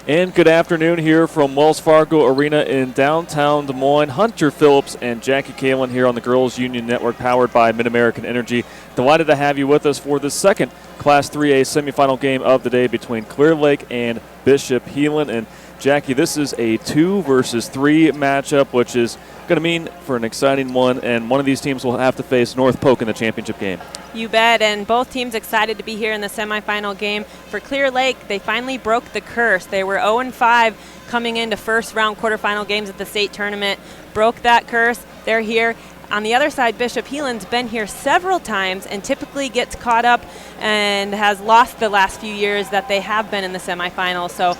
And good afternoon here from Wells Fargo Arena in downtown Des Moines. Hunter Phillips and Jackie Heelan here on the Girls Union Network, powered by Mid-American Energy. Delighted to have you with us for the second Class 3A semifinal game of the day between Clear Lake and Bishop Heelan. And Jackie, this is a 2 versus 3 matchup, which is going to mean for an exciting one, and one of these teams will have to face North Polk in the championship game. You bet, and both teams excited to be here in the semifinal game. For Clear Lake, they finally broke the curse. They were 0-5 coming into first round quarterfinal games at the state tournament, broke that curse. They're here. On the other side, Bishop Heelan's been here several times and typically gets caught up and has lost the last few years that they have been in the semifinals. So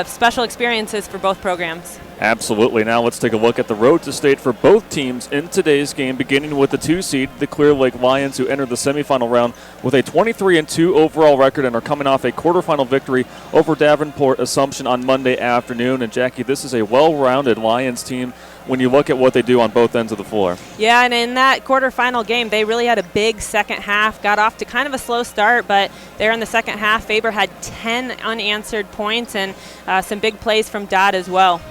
special experiences for both programs. Absolutely. Now let's take a look at the road to state for both teams in today's game, beginning with the 2 seed, the Clear Lake Lions, who entered the semifinal round with a 23-2 overall record and are coming off a quarterfinal victory over Davenport Assumption on Monday afternoon. And Jackie, this is a well-rounded Lions team when you look at what they do on both ends of the floor. Yeah, and in that quarterfinal game, they really had a big second half, got off to kind of a slow start, but there in the second half, Faber had 10 unanswered points and some big plays from Dodd as well.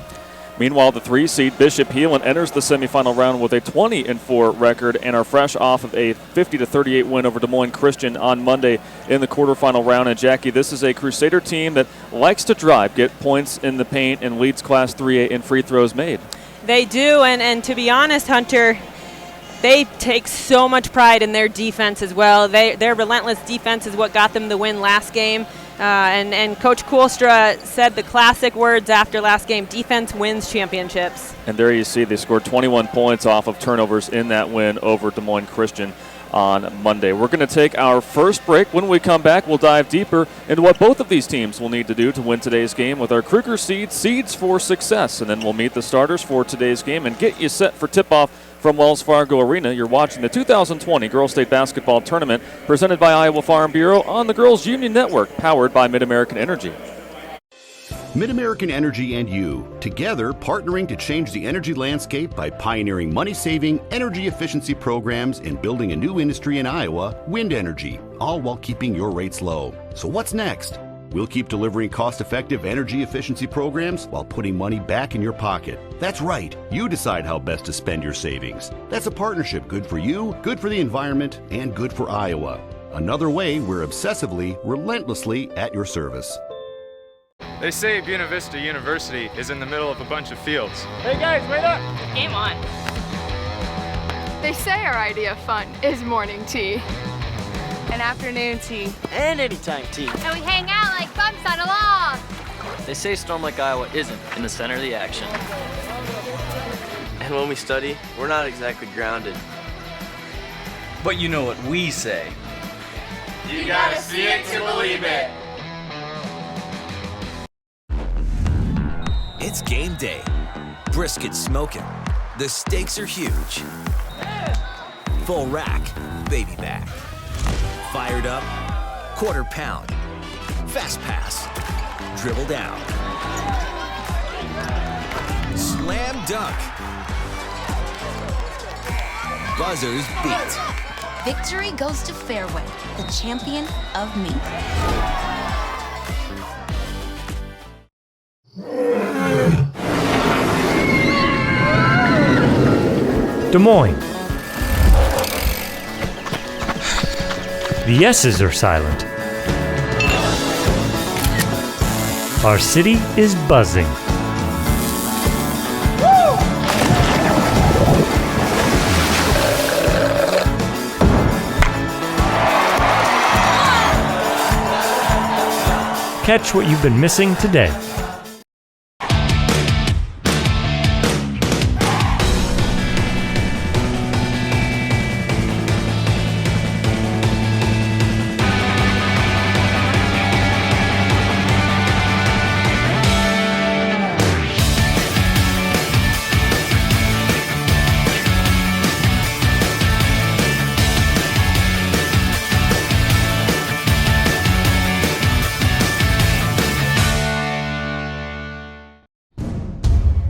Meanwhile, the 3 seed, Bishop Heelan, enters the semifinal round with a 20-4 record and are fresh off of a 50-38 win over Des Moines Christian on Monday in the quarterfinal round. And Jackie, this is a Crusader team that likes to drive, get points in the paint, and leads Class 3A in free throws made. They do, and to be honest, Hunter, they take so much pride in their defense as well. Their relentless defense is what got them the win last game. And Coach Koolstra said the classic words after last game: defense wins championships. And there you see they scored 21 points off of turnovers in that win over Des Moines Christian on Monday. We're going to take our first break. When we come back, we'll dive deeper into what both of these teams will need to do to win today's game with our Kruger Seeds for Success. And then we'll meet the starters for today's game and get you set for tip-off from Wells Fargo Arena. You're watching the 2020 Girls State Basketball Tournament presented by Iowa Farm Bureau on the Girls Union Network, powered by Mid-American Energy. Mid-American Energy and you, together partnering to change the energy landscape by pioneering money-saving, energy efficiency programs and building a new industry in Iowa, wind energy, all while keeping your rates low. So what's next? We'll keep delivering cost-effective energy efficiency programs while putting money back in your pocket. That's right. You decide how best to spend your savings. That's a partnership good for you, good for the environment, and good for Iowa. Another way we're obsessively, relentlessly at your service. They say Buena Vista University is in the middle of a bunch of fields. Hey guys, wait up! Game on. They say our idea of fun is morning tea, and afternoon tea, and anytime tea. And we hang out like bumps on a log. They say Storm Lake, Iowa isn't in the center of the action. And when we study, we're not exactly grounded. But you know what we say. You gotta see it to believe it. It's game day. Brisket smoking. The stakes are huge. Full rack, baby back. Fired up, quarter pound. Fast pass, dribble down. Slam dunk. Buzzers beat. Victory goes to Fairway, the champion of me. Des Moines. The yeses are silent. Our city is buzzing. Catch what you've been missing today.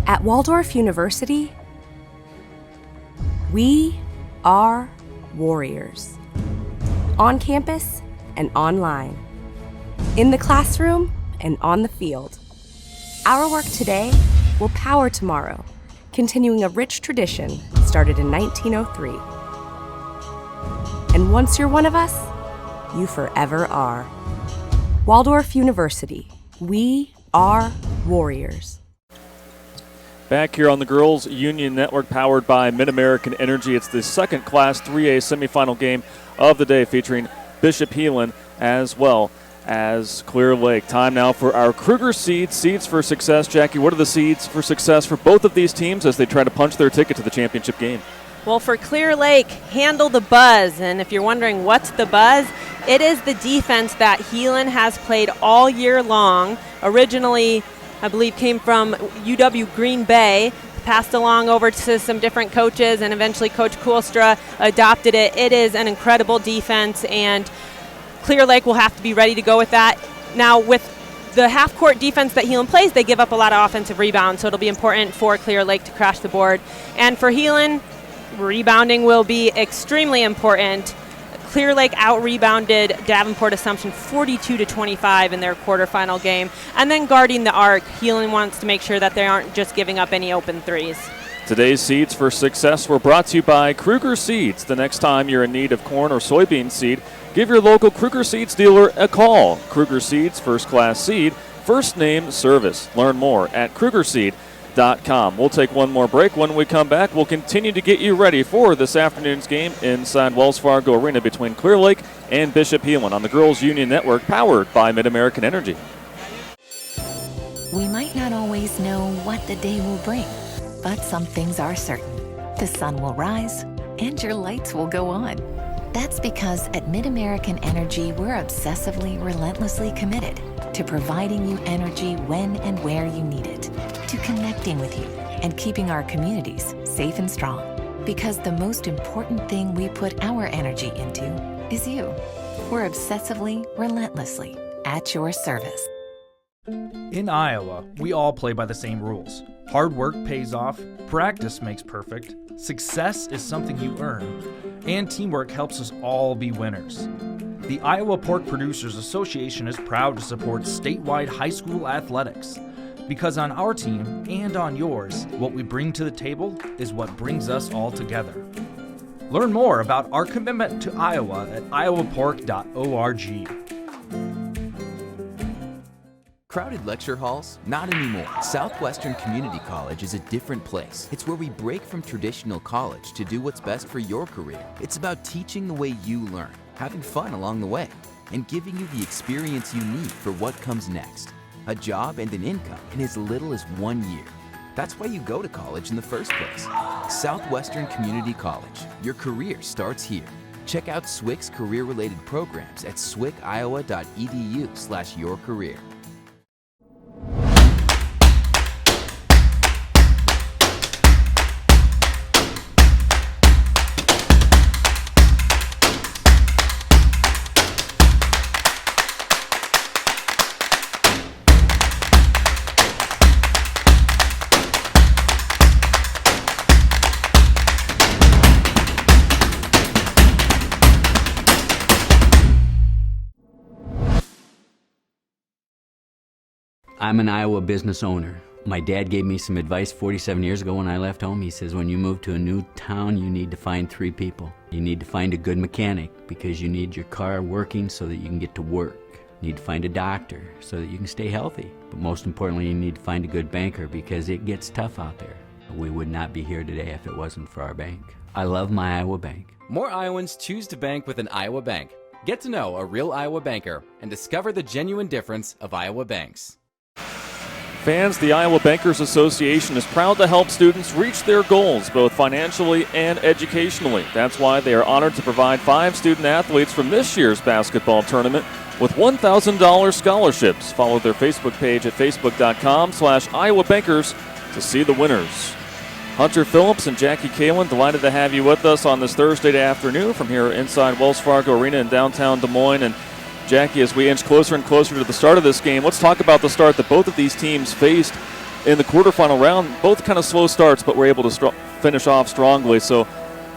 At Waldorf University, we are warriors. On campus and online. In the classroom and on the field. Our work today will power tomorrow, continuing a rich tradition started in 1903. And once you're one of us, you forever are. Waldorf University, we are warriors. Back here on the Girls Union Network, powered by Mid-American Energy. It's the second Class 3A semifinal game of the day, featuring Bishop Heelan as well as Clear Lake. Time now for our Kruger Seeds for success. Jackie, what are the seeds for success for both of these teams as they try to punch their ticket to the championship game? Well, for Clear Lake, handle the buzz. And if you're wondering what's the buzz, it is the defense that Heelan has played all year long. Originally, I believe, came from UW Green Bay, passed along over to some different coaches, and eventually Coach Koolstra adopted it. It is an incredible defense, and Clear Lake will have to be ready to go with that. Now, with the half-court defense that Heelan plays, they give up a lot of offensive rebounds, so it'll be important for Clear Lake to crash the board. And for Heelan, rebounding will be extremely important. Clear Lake out-rebounded Davenport Assumption 42-25 in their quarterfinal game. And then guarding the arc, Heelan wants to make sure that they aren't just giving up any open threes. Today's Seeds for Success were brought to you by Kruger Seeds. The next time you're in need of corn or soybean seed, give your local Kruger Seeds dealer a call. Kruger Seeds, first class seed, first name service. Learn more at krugerseed.com. We'll take one more break. When we come back, we'll continue to get you ready for this afternoon's game inside Wells Fargo Arena between Clear Lake and Bishop Heelan on the Girls Union Network, powered by Mid-American Energy. We might not always know what the day will bring, but some things are certain. The sun will rise and your lights will go on. That's because at Mid-American Energy, we're obsessively, relentlessly committed to providing you energy when and where you need it, to connecting with you and keeping our communities safe and strong. Because the most important thing we put our energy into is you. We're obsessively, relentlessly at your service. In Iowa, we all play by the same rules. Hard work pays off, practice makes perfect, success is something you earn, and teamwork helps us all be winners. The Iowa Pork Producers Association is proud to support statewide high school athletics. Because on our team and on yours, what we bring to the table is what brings us all together. Learn more about our commitment to Iowa at iowapork.org. Crowded lecture halls? Not anymore. Southwestern Community College is a different place. It's where we break from traditional college to do what's best for your career. It's about teaching the way you learn, having fun along the way, and giving you the experience you need for what comes next. A job and an income in as little as 1 year. That's why you go to college in the first place. Southwestern Community College. Your career starts here. Check out SWIC's career-related programs at swiciowa.edu/yourcareer. I'm an Iowa business owner. My dad gave me some advice 47 years ago when I left home. He says, when you move to a new town, you need to find 3 people. You need to find a good mechanic because you need your car working so that you can get to work. You need to find a doctor so that you can stay healthy. But most importantly, you need to find a good banker because it gets tough out there. We would not be here today if it wasn't for our bank. I love my Iowa bank. More Iowans choose to bank with an Iowa bank. Get to know a real Iowa banker and discover the genuine difference of Iowa banks. Fans, the Iowa Bankers Association is proud to help students reach their goals, both financially and educationally. That's why they are honored to provide 5 student athletes from this year's basketball tournament with $1,000 scholarships. Follow their Facebook page at facebook.com/Iowa Bankers to see the winners. Hunter Phillips and Jackie Kalin, delighted to have you with us on this Thursday afternoon from here inside Wells Fargo Arena in downtown Des Moines. And Jackie, as we inch closer and closer to the start of this game, let's talk about the start that both of these teams faced in the quarterfinal round. Both kind of slow starts, but were able to finish off strongly. So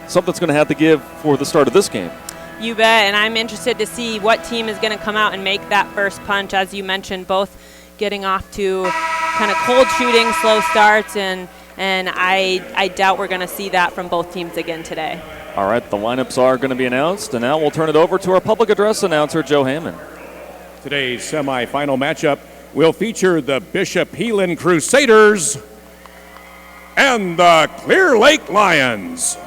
something's going to have to give for the start of this game. You bet, and I'm interested to see what team is going to come out and make that first punch. As you mentioned, both getting off to kind of cold shooting, slow starts, and I doubt we're going to see that from both teams again today. All right, the lineups are going to be announced, and now we'll turn it over to our public address announcer, Joe Hammond. Today's semifinal matchup will feature the Bishop Heelan Crusaders and the Clear Lake Lions.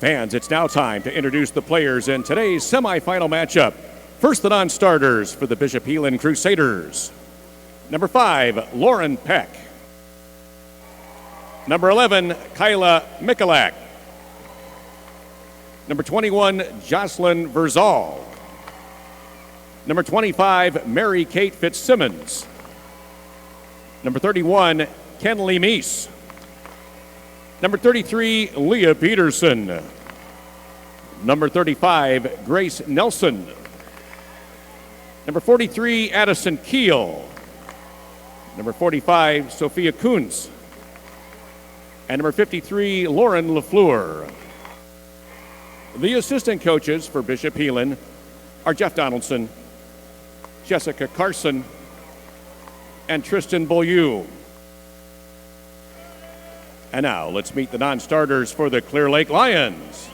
Fans, it's now time to introduce the players in today's semifinal matchup. First, the non-starters for the Bishop Heelan Crusaders. Number 5, Lauren Peck. Number 11, Kyla Mikulak. Number 21, Jocelyn Verzal. Number 25, Mary Kate Fitzsimmons. Number 31, Kenley Meese. Number 33, Leah Peterson. Number 35, Grace Nelson. Number 43, Addison Keel. Number 45, Sophia Kuntz. And number 53, Lauren LaFleur. The assistant coaches for Bishop Heelan are Jeff Donaldson, Jessica Carson, and Tristan Beaulieu. And now let's meet the non-starters for the Clear Lake Lions.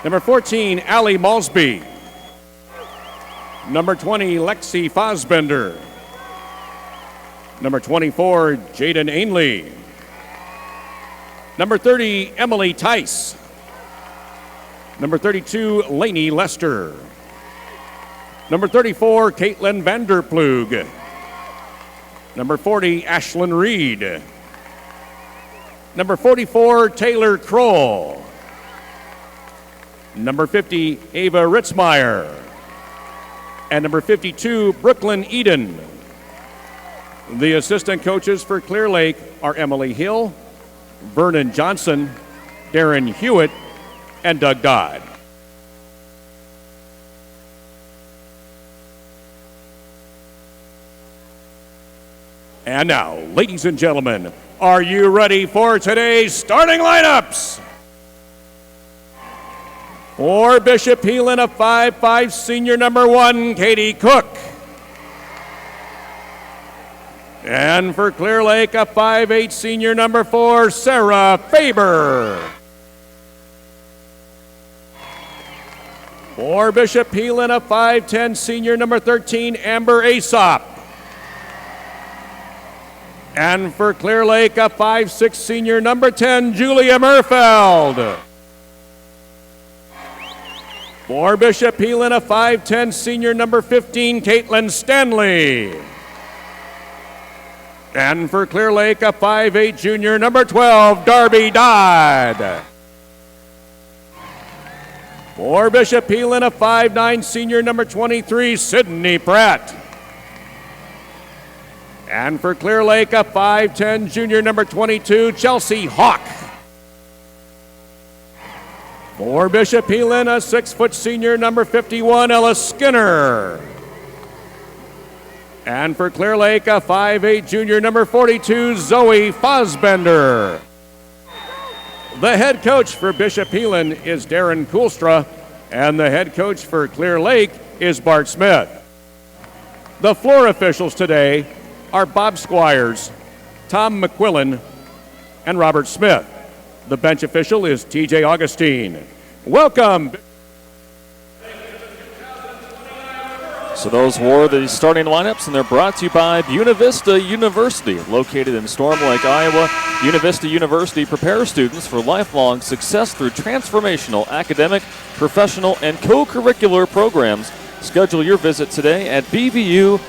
Number 14, Allie Malsby. Number 20, Lexi Fosbender. Number 24, Jaden Ainley. Number 30, Emily Tice. Number 32, Lainey Lester. Number 34, Caitlin Vanderplug. Number 40, Ashlyn Reed. Number 44, Taylor Kroll. Number 50, Ava Ritzmeyer. And number 52, Brooklyn Eden. The assistant coaches for Clear Lake are Emily Hill, Vernon Johnson, Darren Hewitt, and Doug Dodd. And now, ladies and gentlemen, are you ready for today's starting lineups? For Bishop Heelan, a 5'5" senior number 1, Katie Cook. And for Clear Lake, a 5'8" senior number 4, Sarah Faber. For Bishop Heelan, a 5'10" senior number 13, Amber Aesop. And for Clear Lake, a 5'6" senior number 10, Julia Murfeld. For Bishop Heelan, a 5'10" senior number 15, Caitlin Stanley. And for Clear Lake, a 5'8" junior number 12, Darby Dodd. For Bishop Heelan, a 5'9" senior number 23, Sydney Pratt. And for Clear Lake, a 5'10" junior number 22, Chelsea Hawk. For Bishop Heelan, a 6' senior number 51, Ella Skinner. And for Clear Lake, a 5'8" junior number 42, Zoe Fosbender. The head coach for Bishop Heelan is Darren Koolstra, and the head coach for Clear Lake is Bart Smith. The floor officials today are Bob Squires, Tom McQuillan, and Robert Smith. The bench official is TJ Augustine. Welcome. So those were the starting lineups, and they're brought to you by Buena Vista University. Located in Storm Lake, Iowa, Buena Vista University prepares students for lifelong success through transformational academic, professional, and co-curricular programs. Schedule your visit today at bvu.edu.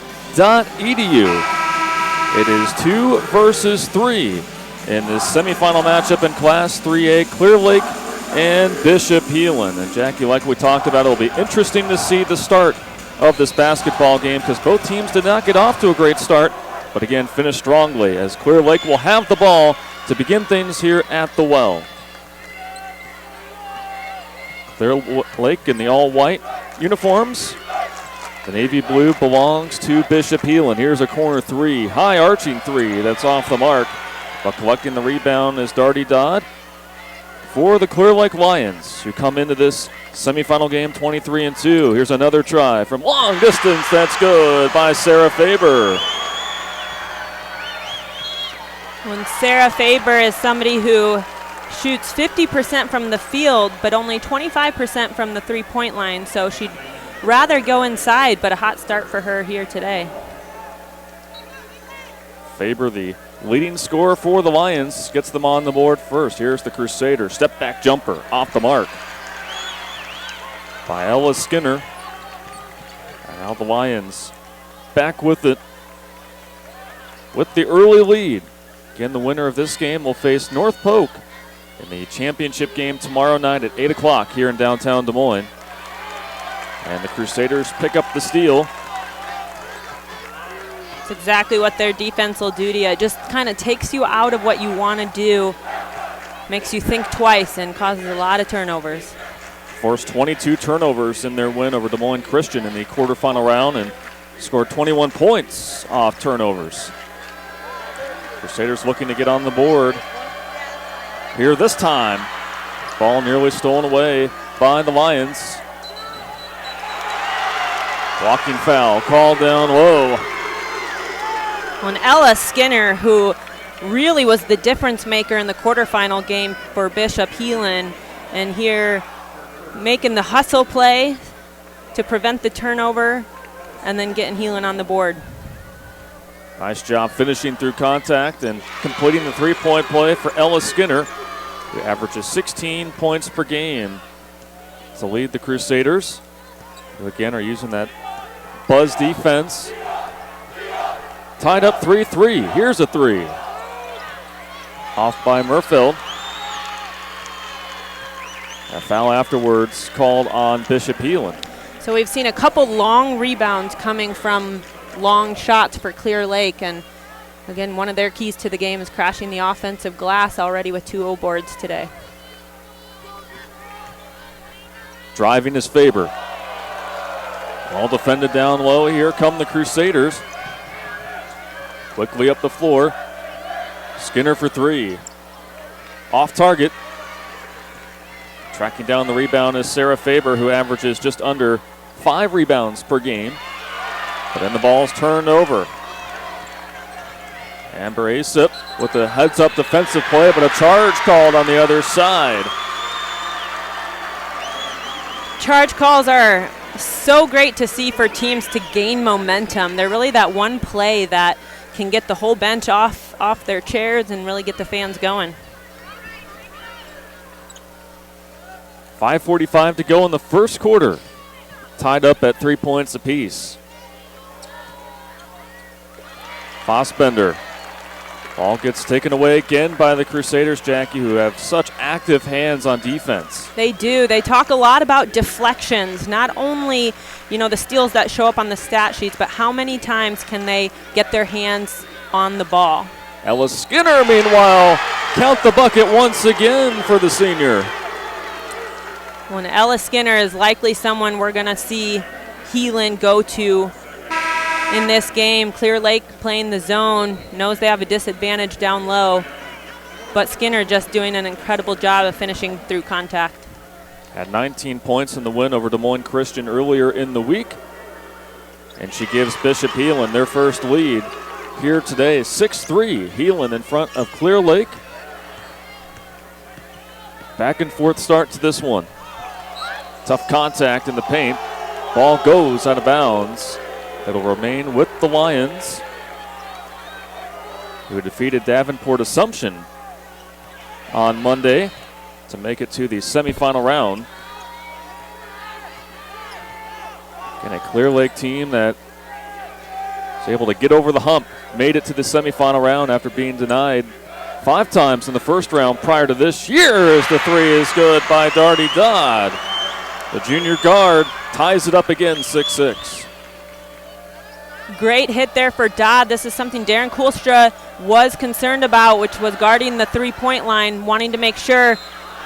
It is 2 versus 3 in this semifinal matchup in Class 3A. Clear Lake and Bishop Heelan. And Jackie, like we talked about, it'll be interesting to see the start of this basketball game because both teams did not get off to a great start, but again finished strongly as Clear Lake will have the ball to begin things here at the well. Clear Lake in the all-white uniforms. The navy blue belongs to Bishop Heelan. Here's a corner three, high arching three that's off the mark, but collecting the rebound is Darty Dodd for the Clear Lake Lions, who come into this semifinal game 23-2. Here's another try from long distance. That's good by Sarah Faber. When Sarah Faber is somebody who shoots 50% from the field, but only 25% from the three-point line, so she'd rather go inside, but a hot start for her here today. Faber, the leading scorer for the Lions, gets them on the board first. Here's the Crusader. Step back jumper off the mark by Ella Skinner. And now the Lions back with it with the early lead. Again, the winner of this game will face North Polk in the championship game tomorrow night at 8 o'clock here in downtown Des Moines. And the Crusaders pick up the steal. It's exactly what their defense will do to you. It just kind of takes you out of what you want to do, makes you think twice, and causes a lot of turnovers. Forced 22 turnovers in their win over Des Moines Christian in the quarterfinal round and scored 21 points off turnovers. Crusaders looking to get on the board here this time. Ball nearly stolen away by the Lions. Walking foul called down low. When Ella Skinner, who really was the difference maker in the quarterfinal game for Bishop Heelan, and here making the hustle play to prevent the turnover and then getting Heelan on the board. Nice job finishing through contact and completing the three-point play for Ella Skinner, who averages 16 points per game to lead the Crusaders, who again are using that buzz defense. Tied up 3-3. Here's a three. Off by Murfield. A foul afterwards called on Bishop Heelan. So we've seen a couple long rebounds coming from long shots for Clear Lake, and again, one of their keys to the game is crashing the offensive glass already with 2 O boards today. Driving is Faber. All defended down low. Here come the Crusaders. Quickly up the floor. Skinner for three. Off target. Tracking down the rebound is Sarah Faber, who averages just under 5 rebounds per game. But then the ball's turned over. Amber Asip with a heads-up defensive play, but a charge called on the other side. Charge calls are so great to see for teams to gain momentum. They're really that one play that can get the whole bench off their chairs and really get the fans going. 5:45 to go in the first quarter. Tied up at 3 points apiece. Fassbender. Ball gets taken away again by the Crusaders, Jackie, who have such active hands on defense. They do. They talk a lot about deflections, not only, the steals that show up on the stat sheets, but how many times can they get their hands on the ball. Ella Skinner, meanwhile, count the bucket once again for the senior. When Ella Skinner is likely someone we're going to see Heelan go to in this game. Clear Lake playing the zone, knows they have a disadvantage down low, but Skinner just doing an incredible job of finishing through contact. Had 19 points in the win over Des Moines Christian earlier in the week, and she gives Bishop Heelan their first lead here today. 6-3, Heelan in front of Clear Lake. Back and forth start to this one. Tough contact in the paint. Ball goes out of bounds. It'll remain with the Lions, who defeated Davenport Assumption on Monday to make it to the semifinal round. And a Clear Lake team that was able to get over the hump, made it to the semifinal round after being denied 5 times in the first round prior to this year as the three is good by Darty Dodd. The junior guard ties it up again, 6-6. Great hit there for Dodd. This is something Darren Koolstra was concerned about, which was guarding the three-point line, wanting to make sure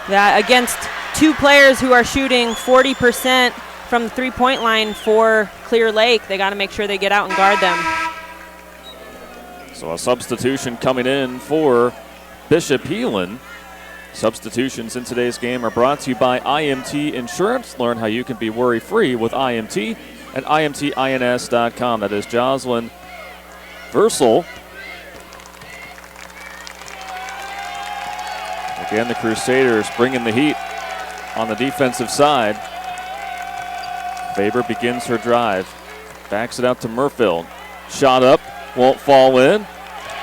that against 2 players who are shooting 40% from the three-point line for Clear Lake, they got to make sure they get out and guard them. So a substitution coming in for Bishop Heelan. Substitutions in today's game are brought to you by IMT Insurance. Learn how you can be worry-free with IMT at IMTINS.com. That is Jocelyn Versal. Again, the Crusaders bringing the heat on the defensive side. Faber begins her drive. Backs it out to Murfield. Shot up, won't fall in.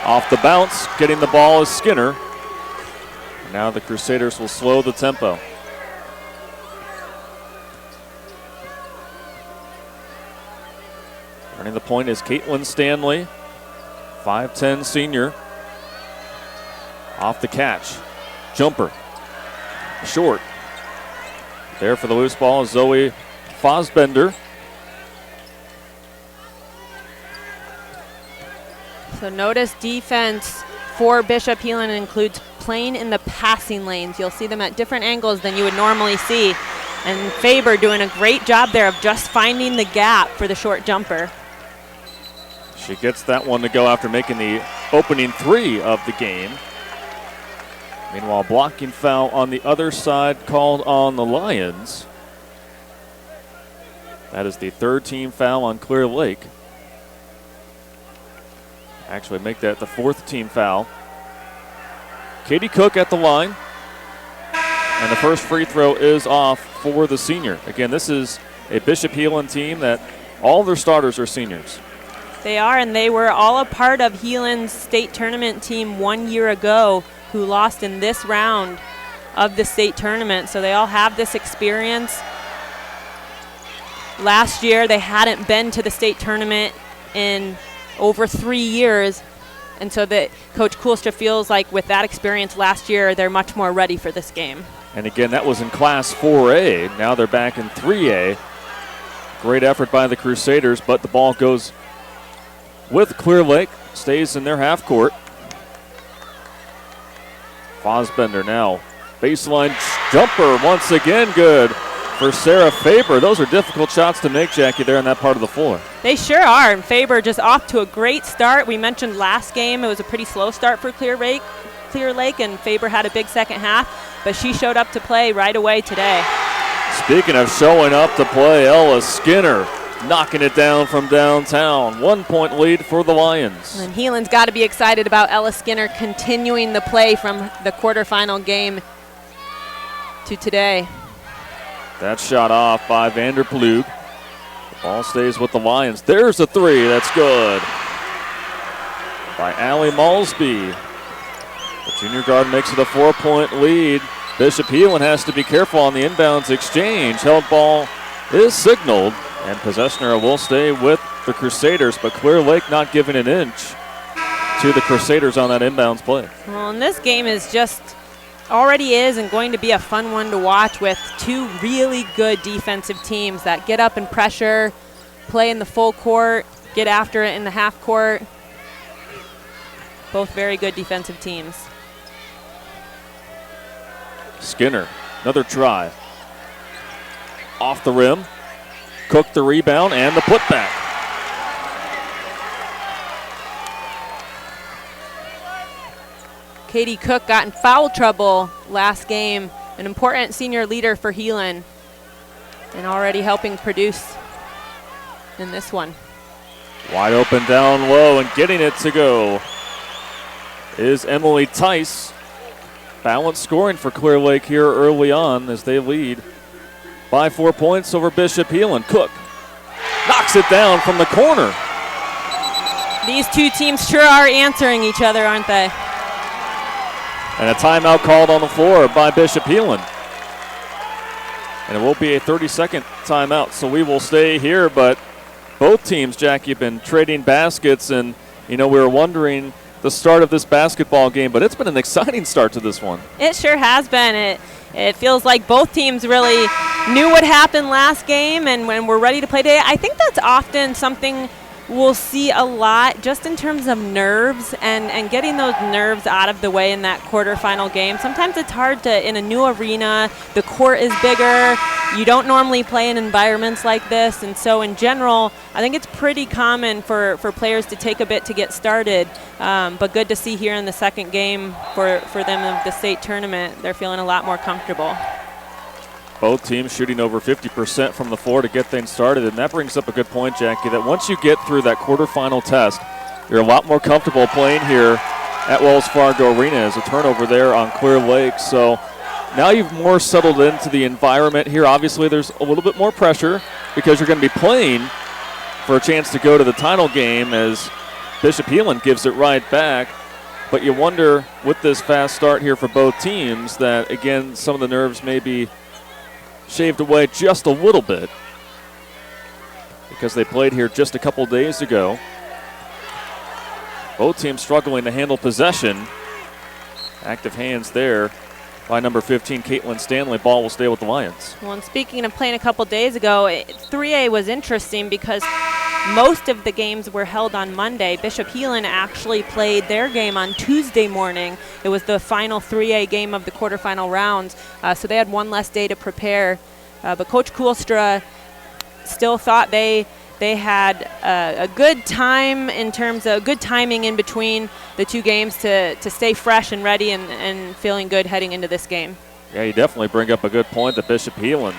Off the bounce, getting the ball is Skinner. Now the Crusaders will slow the tempo. Running the point is Caitlin Stanley, 5'10" senior. Off the catch. Jumper. Short. There for the loose ball is Zoe Fosbender. So notice defense for Bishop Heelan includes playing in the passing lanes. You'll see them at different angles than you would normally see. And Faber doing a great job there of just finding the gap for the short jumper. She gets that one to go after making the opening 3 of the game. Meanwhile, blocking foul on the other side called on the Lions. That is the 3rd team foul on Clear Lake. Actually make that the 4th team foul. Katie Cook at the line. And the first free throw is off for the senior. Again, this is a Bishop Heelan team that all their starters are seniors. They are, and they were all a part of Heelan's state tournament team 1 year ago who lost in this round of the state tournament. So they all have this experience. Last year, they hadn't been to the state tournament in over 3 years. And so that Coach Koolstra feels like with that experience last year, they're much more ready for this game. And again, that was in Class 4A. Now they're back in 3A. Great effort by the Crusaders, but the ball goes with Clear Lake, stays in their half court. Fosbender now. Baseline jumper once again good for Sarah Faber. Those are difficult shots to make, Jackie, there on that part of the floor. They sure are, and Faber just off to a great start. We mentioned last game it was a pretty slow start for Clear Lake, and Faber had a big second half, but she showed up to play right away today. Speaking of showing up to play, Ella Skinner knocking it down from downtown. 1 point lead for the Lions. And Heelan's got to be excited about Ella Skinner continuing the play from the quarterfinal game to today. That shot off by Vanderploeg. The ball stays with the Lions. There's a 3. That's good. By Allie Malsby. The junior guard makes it a 4-point lead. Bishop Heelan has to be careful on the inbounds exchange. Held ball is signaled, and possession arrow will stay with the Crusaders, but Clear Lake not giving an inch to the Crusaders on that inbounds play. Well, and this game is just already is and going to be a fun one to watch with 2 really good defensive teams that get up and pressure, play in the full court, get after it in the half court. Both very good defensive teams. Skinner, another try. Off the rim. Cook the rebound and the putback. Katie Cook got in foul trouble last game. An important senior leader for Heelan and already helping produce in this one. Wide open down low and getting it to go is Emily Tice. Balanced scoring for Clear Lake here early on as they lead by 4 points over Bishop Heelan. Cook knocks it down from the corner. These 2 teams sure are answering each other, aren't they? And a timeout called on the floor by Bishop Heelan. And it will be a 30-second timeout, so we will stay here. But both teams, Jackie, have been trading baskets, and, you know, we were wondering the start of this basketball game, but it's been an exciting start to this one. It sure has been. It feels like both teams really knew what happened last game, and when we're ready to play today, I think that's often something we'll see a lot just in terms of nerves and getting those nerves out of the way in that quarterfinal game. Sometimes it's hard to, in a new arena, the court is bigger, you don't normally play in environments like this, and so in general, I think it's pretty common for players to take a bit to get started, but good to see here in the second game for them of the state tournament. They're feeling a lot more comfortable. Both teams shooting over 50% from the floor to get things started, and that brings up a good point, Jackie, that once you get through that quarterfinal test, you're a lot more comfortable playing here at Wells Fargo Arena. As a turnover there on Clear Lake. So now you've more settled into the environment here. Obviously, there's a little bit more pressure because you're going to be playing for a chance to go to the title game as Bishop Heelan gives it right back. But you wonder, with this fast start here for both teams, that, again, some of the nerves may be shaved away just a little bit because they played here just a couple days ago. Both teams struggling to handle possession. Active hands there by number 15, Caitlin Stanley. Ball will stay with the Lions. Well, and speaking of playing a couple days ago, 3A was interesting because most of the games were held on Monday. Bishop Heelan actually played their game on Tuesday morning. It was the final 3A game of the quarterfinal rounds, so they had one less day to prepare. But Coach Kuhlstra still thought they had a good time in terms of good timing in between the two games to stay fresh and ready and feeling good heading into this game. Yeah, you definitely bring up a good point that Bishop Heelan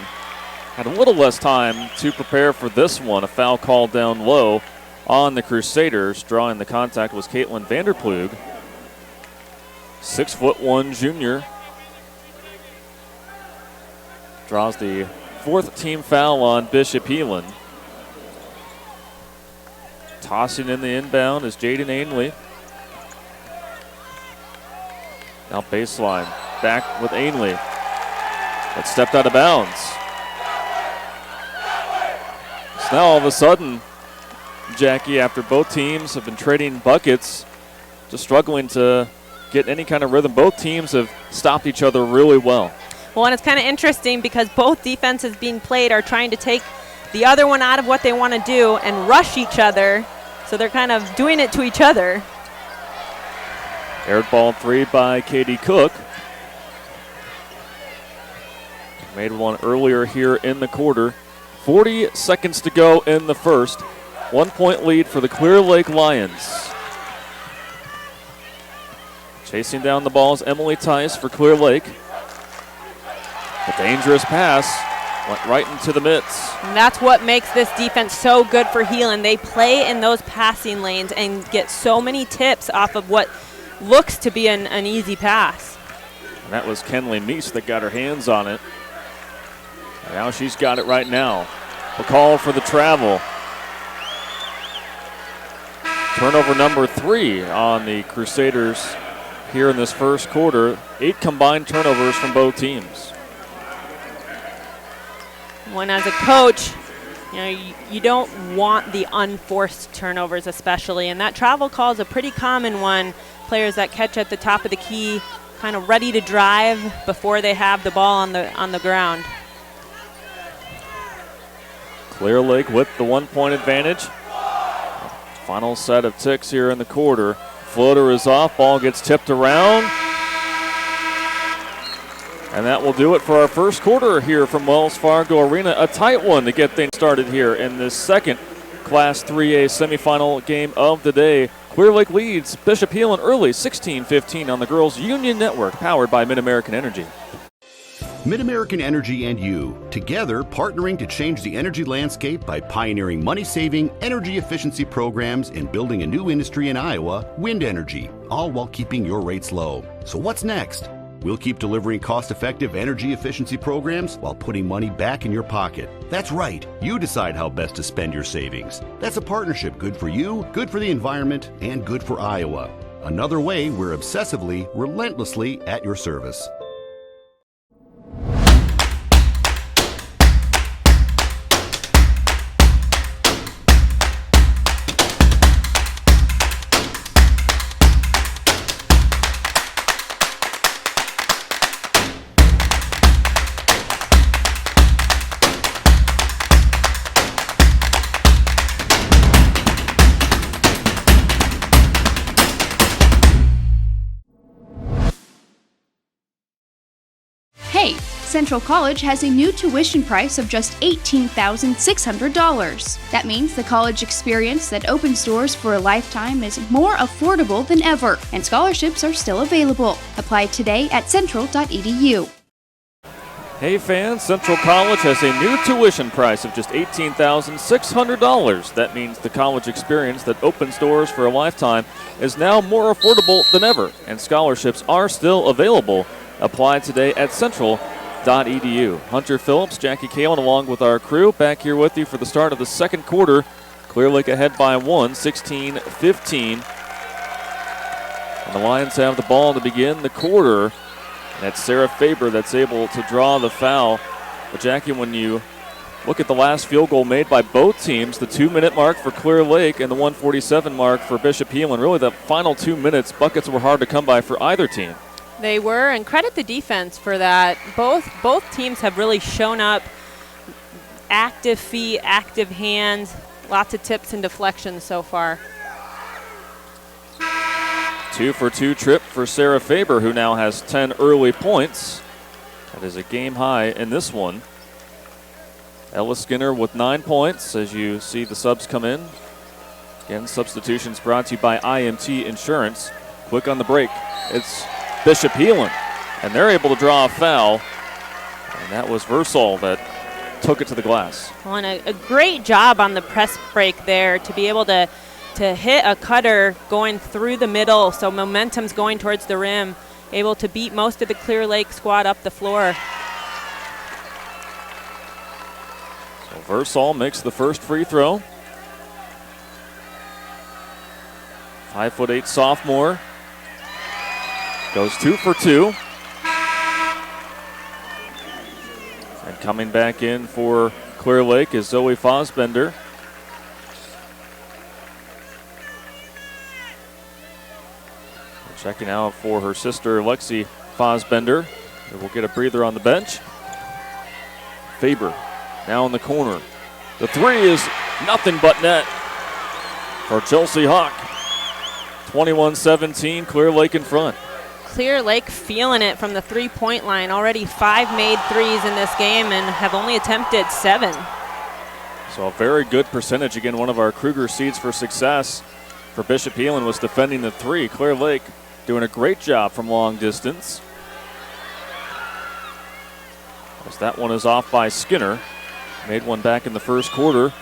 had a little less time to prepare for this one. A foul called down low on the Crusaders. Drawing the contact was Caitlin Vanderplug, 6'1" junior. Draws the fourth team foul on Bishop Heelan. Tossing in the inbound is Jaden Ainley. Now baseline, back with Ainley. But stepped out of bounds. So now all of a sudden, Jackie, after both teams have been trading buckets, just struggling to get any kind of rhythm, both teams have stopped each other really well. Well, and it's kind of interesting because both defenses being played are trying to take the other one out of what they want to do and rush each other. So they're kind of doing it to each other. Aired ball three by Katie Cook. Made one earlier here in the quarter. 40 seconds to go in the first. 1 point lead for the Clear Lake Lions. Chasing down the ball is Emily Tice for Clear Lake. A dangerous pass. Went right into the mitts. And that's what makes this defense so good for Heelan. They play in those passing lanes and get so many tips off of what looks to be an easy pass. And that was Kenley Meese that got her hands on it. Now she's got it right now. A call for the travel. Turnover number 3 on the Crusaders here in this first quarter. 8 combined turnovers from both teams. When as a coach, you don't want the unforced turnovers especially, and that travel call is a pretty common one. Players that catch at the top of the key, kind of ready to drive before they have the ball on the ground. Clear Lake with the 1 point advantage. Final set of ticks here in the quarter. Floater is off, ball gets tipped around. And that will do it for our first quarter here from Wells Fargo Arena. A tight one to get things started here in this second Class 3A semifinal game of the day. Clear Lake leads Bishop Heelan early, 16-15 on the Girls Union Network, powered by Mid-American Energy. Mid-American Energy and you, together partnering to change the energy landscape by pioneering money-saving, energy efficiency programs and building a new industry in Iowa, wind energy, all while keeping your rates low. So what's next? We'll keep delivering cost-effective energy efficiency programs while putting money back in your pocket. That's right. You decide how best to spend your savings. That's a partnership good for you, good for the environment, and good for Iowa. Another way we're obsessively, relentlessly at your service. Central College has a new tuition price of just $18,600. That means the college experience that opens doors for a lifetime is more affordable than ever, and scholarships are still available. Apply today at central.edu. Hey fans, Central College has a new tuition price of just $18,600. That means the college experience that opens doors for a lifetime is now more affordable than ever, and scholarships are still available. Apply today at central.edu. Hunter Phillips, Jackie Kalen, along with our crew, back here with you for the start of the second quarter. Clear Lake ahead by 16-15. And the Lions have the ball to begin the quarter. That's Sarah Faber that's able to draw the foul. But Jackie, when you look at the last field goal made by both teams, the 2-minute mark for Clear Lake and the 1:47 mark for Bishop Heelan, really the final 2 minutes, buckets were hard to come by for either team. They were, and credit the defense for that. Both teams have really shown up. Active feet, active hands, lots of tips and deflections so far. 2-for-2 trip for Sarah Faber, who now has 10 early points. That is a game high in this one. Ella Skinner with 9 points as you see the subs come in. Again, substitutions brought to you by IMT Insurance. Quick on the break. It's Bishop Heelan, and they're able to draw a foul. And that was Versal that took it to the glass. Well, and a great job on the press break there to be able to hit a cutter going through the middle, so momentum's going towards the rim, able to beat most of the Clear Lake squad up the floor. So Versal makes the first free throw. 5'8" sophomore. Goes 2 for 2. And coming back in for Clear Lake is Zoe Fosbender. Checking out for her sister, Lexi Fosbender, who will get a breather on the bench. Faber now in the corner. The three is nothing but net for Chelsea Hawk. 21-17, Clear Lake in front. Clear Lake feeling it from the three-point line. Already 5 made threes in this game and have only attempted 7. So a very good percentage. Again, one of our Kruger seeds for success for Bishop Heelan was defending the 3. Clear Lake doing a great job from long distance. As that one is off by Skinner. Made one back in the first quarter.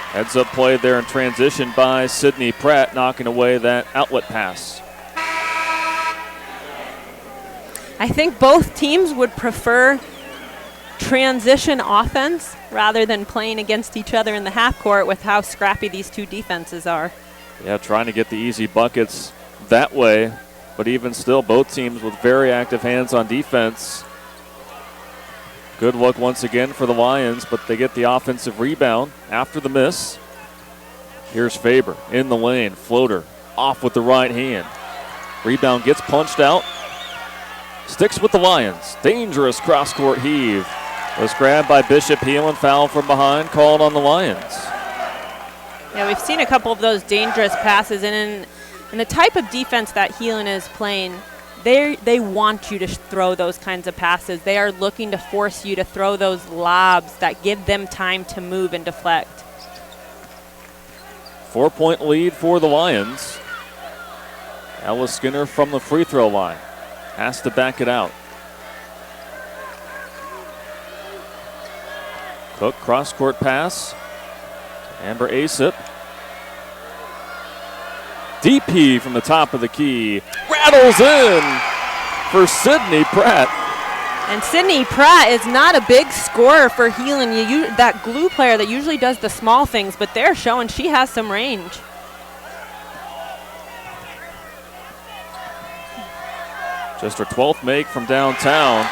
Heads up play there in transition by Sydney Pratt, knocking away that outlet pass. I think both teams would prefer transition offense rather than playing against each other in the half court with how scrappy these two defenses are. Yeah, trying to get the easy buckets that way, but even still, both teams with very active hands on defense. Good look once again for the Lions, but they get the offensive rebound after the miss. Here's Faber in the lane, floater, off with the right hand. Rebound gets punched out, sticks with the Lions. Dangerous cross-court heave. Was grabbed by Bishop Heelan, foul from behind, called on the Lions. Yeah, we've seen a couple of those dangerous passes, and in the type of defense that Heelan is playing, they want you to throw those kinds of passes. They are looking to force you to throw those lobs that give them time to move and deflect. 4-point lead for the Lions. Ella Skinner from the free throw line. Has to back it out. Cook, cross-court pass. Amber Asip. DP from the top of the key. Rattles in for Sydney Pratt. And Sydney Pratt is not a big scorer for Heelan. That glue player that usually does the small things, but they're showing she has some range. Just her 12th make from downtown.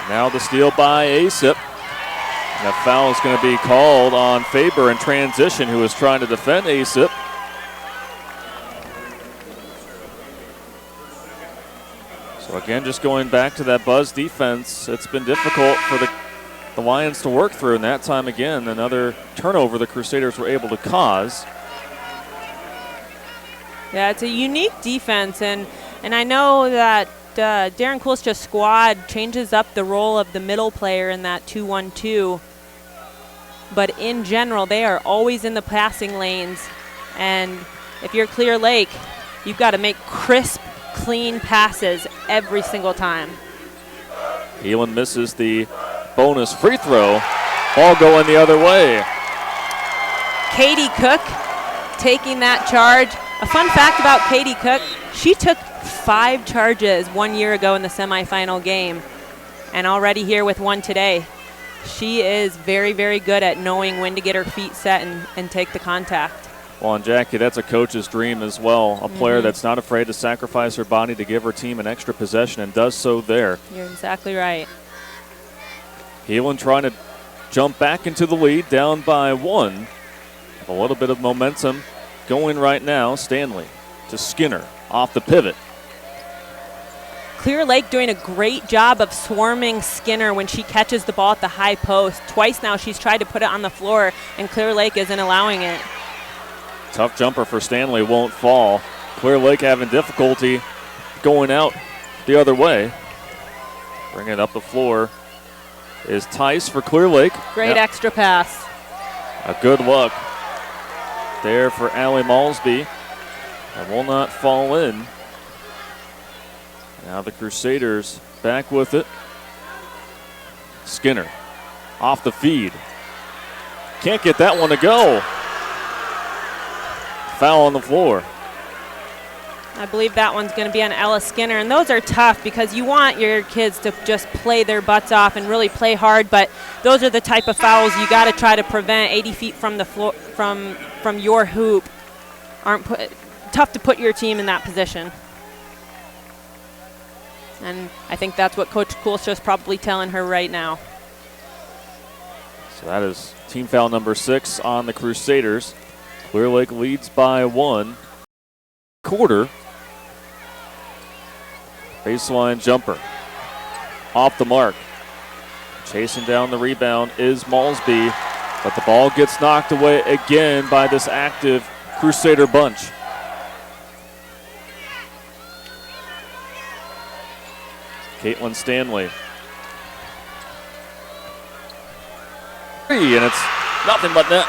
Now the steal by Asip. And a foul is going to be called on Faber in transition, who is trying to defend Asip. So again, just going back to that Buzz defense, it's been difficult for the Lions to work through. And that time again, another turnover the Crusaders were able to cause. Yeah, it's a unique defense, and I know that Darren Coolstra's squad changes up the role of the middle player in that 2-1-2. But in general, they are always in the passing lanes. And if you're Clear Lake, you've got to make crisp, clean passes every single time. Heelan misses the bonus free throw. Ball going the other way. Katie Cook taking that charge. A fun fact about Katie Cook, she took 5 charges 1 year ago in the semifinal game, and already here with one today. She is very, very good at knowing when to get her feet set and take the contact. Well, and Jackie, that's a coach's dream as well. A player that's not afraid to sacrifice her body to give her team an extra possession and does so there. You're exactly right. Heelan trying to jump back into the lead, down by 1. A little bit of momentum going right now. Stanley to Skinner off the pivot. Clear Lake doing a great job of swarming Skinner when she catches the ball at the high post. Twice now she's tried to put it on the floor, and Clear Lake isn't allowing it. Tough jumper for Stanley, won't fall. Clear Lake having difficulty going out the other way. Bring it up the floor is Tice for Clear Lake. Great extra pass. A good look there for Allie Malsby. That will not fall in. Now the Crusaders back with it. Skinner off the feed. Can't get that one to go. Foul on the floor. I believe that one's going to be on Ella Skinner, and those are tough because you want your kids to just play their butts off and really play hard, but those are the type of fouls you got to try to prevent 80 feet from the floor, from your hoop. Tough to put your team in that position. And I think that's what Coach Coolstra's probably telling her right now. So that is team foul number 6 on the Crusaders. Clear Lake leads by 1. Quarter. Baseline jumper. Off the mark. Chasing down the rebound is Malsby, but the ball gets knocked away again by this active Crusader bunch. Caitlin Stanley. And it's nothing but net.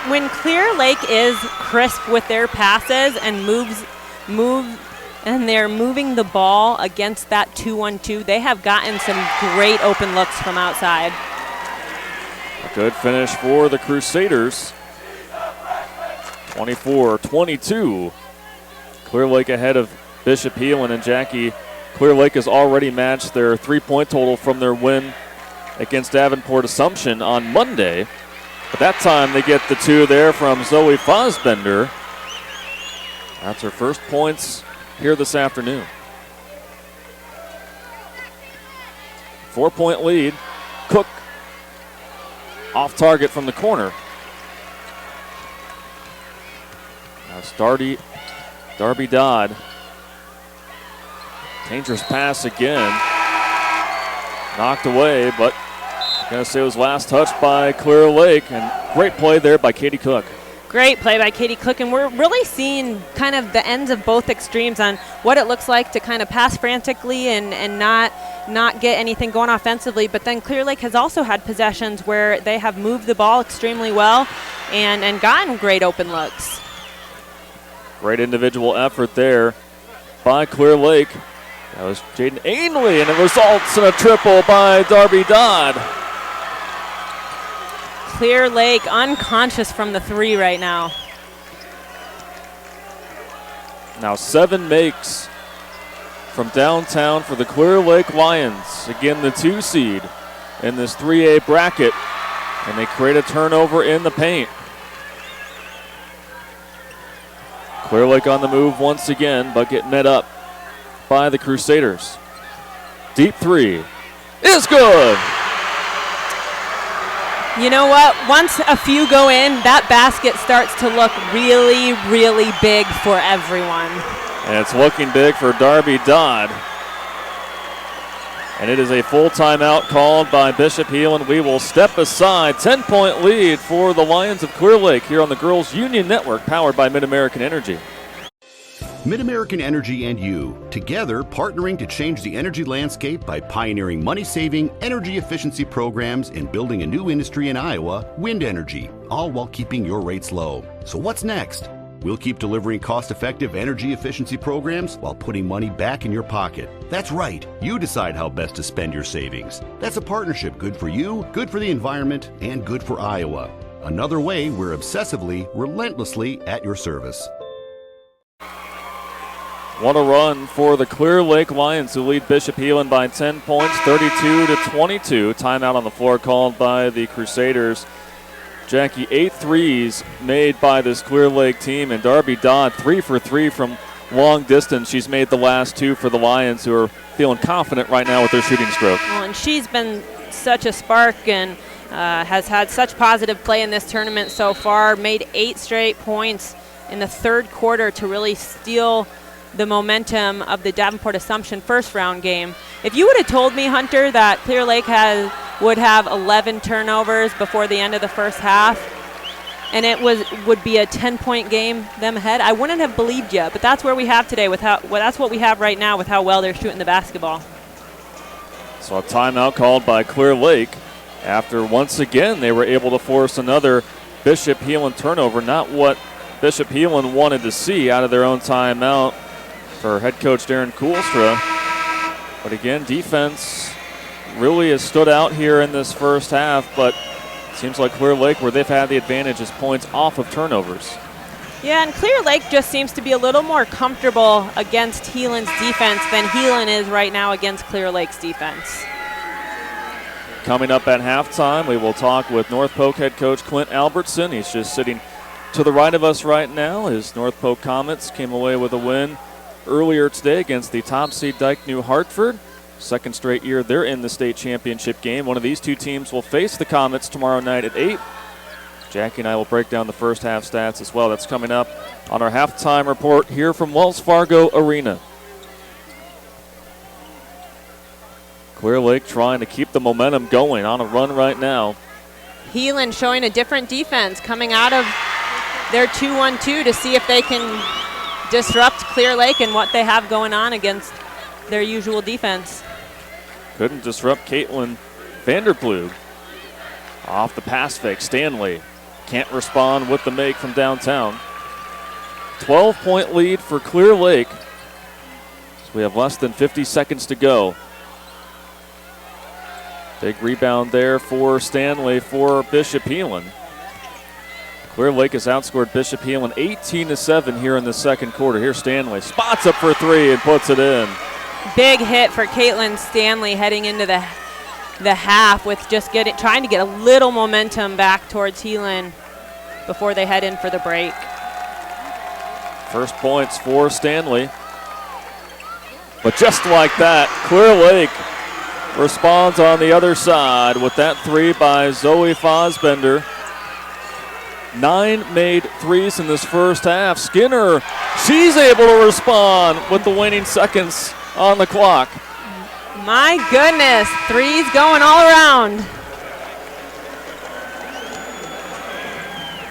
When Clear Lake is crisp with their passes and and they're moving the ball against that 2-1-2, they have gotten some great open looks from outside. A good finish for the Crusaders. 24-22. Clear Lake ahead of Bishop Heelan, and Jackie, Clear Lake has already matched their 3-point total from their win against Davenport Assumption on Monday. But that time they get the 2 there from Zoe Fosbender. That's her first points here this afternoon. 4-point lead. Cook off target from the corner. Now it's Darby Dodd. Dangerous pass again. Knocked away, but going to say it was last touched by Clear Lake, and great play there by Katie Cook. Great play by Katie Cook, and we're really seeing kind of the ends of both extremes on what it looks like to kind of pass frantically and not get anything going offensively. But then Clear Lake has also had possessions where they have moved the ball extremely well and gotten great open looks. Great individual effort there by Clear Lake. That was Jaden Ainley, and it results in a triple by Darby Dodd. Clear Lake unconscious from the 3 right now. Now 7 makes from downtown for the Clear Lake Lions. Again, the 2 seed in this 3A bracket, and they create a turnover in the paint. Clear Lake on the move once again, but get met up by the Crusaders. Deep 3 is good. You know what? Once a few go in, that basket starts to look really, really big for everyone. And it's looking big for Darby Dodd. And it is a full timeout called by Bishop Heelan. We will step aside. 10-point lead for the Lions of Clear Lake here on the Girls Union Network, powered by Mid-American Energy. Mid-American Energy and you, together partnering to change the energy landscape by pioneering money-saving, energy efficiency programs and building a new industry in Iowa, wind energy, all while keeping your rates low. So what's next? We'll keep delivering cost-effective energy efficiency programs while putting money back in your pocket. That's right. You decide how best to spend your savings. That's a partnership good for you, good for the environment, and good for Iowa. Another way we're obsessively, relentlessly at your service. What a run for the Clear Lake Lions, who lead Bishop Heelan by 10 points, 32-22. Timeout on the floor called by the Crusaders. Jackie, 8 threes made by this Clear Lake team, and Darby Dodd 3 for 3 from long distance. She's made the last 2 for the Lions, who are feeling confident right now with their shooting stroke. Well, and she's been such a spark and has had such positive play in this tournament so far. Made 8 straight points in the third quarter to really steal the momentum of the Davenport Assumption first round game. If you would have told me, Hunter, that Clear Lake would have 11 turnovers before the end of the first half, and it would be a 10-point game them ahead, I wouldn't have believed you. But that's where we have today. That's what we have right now with how well they're shooting the basketball. So a timeout called by Clear Lake after once again they were able to force another Bishop Heelan turnover. Not what Bishop Heelan wanted to see out of their own timeout for head coach Darren Koolstra. But again, defense really has stood out here in this first half, but it seems like Clear Lake, where they've had the advantage, is points off of turnovers. Yeah, and Clear Lake just seems to be a little more comfortable against Heelan's defense than Heelan is right now against Clear Lake's defense. Coming up at halftime, we will talk with North Polk head coach Clint Albertson. He's just sitting to the right of us right now. His North Polk Comets came away with a win earlier today against the top seed Dyke New Hartford. Second straight year they're in the state championship game. One of these two teams will face the Comets tomorrow night at 8. Jackie and I will break down the first half stats as well. That's coming up on our halftime report here from Wells Fargo Arena. Clear Lake trying to keep the momentum going, on a run right now. Heelan showing a different defense, coming out of their 2-1-2 to see if they can disrupt Clear Lake and what they have going on against their usual defense. Couldn't disrupt Caitlin Vanderplug. Off the pass fake, Stanley can't respond with the make from downtown. 12-point lead for Clear Lake. So we have less than 50 seconds to go. Big rebound there for Stanley for Bishop Heelan. Clear Lake has outscored Bishop Heelan 18-7 here in the second quarter. Here's Stanley, spots up for 3 and puts it in. Big hit for Caitlin Stanley heading into the half with just trying to get a little momentum back towards Heelan before they head in for the break. First points for Stanley. But just like that, Clear Lake responds on the other side with that 3 by Zoe Fosbender. 9 made threes in this first half. Skinner, she's able to respond with the waning seconds on the clock. My goodness, threes going all around.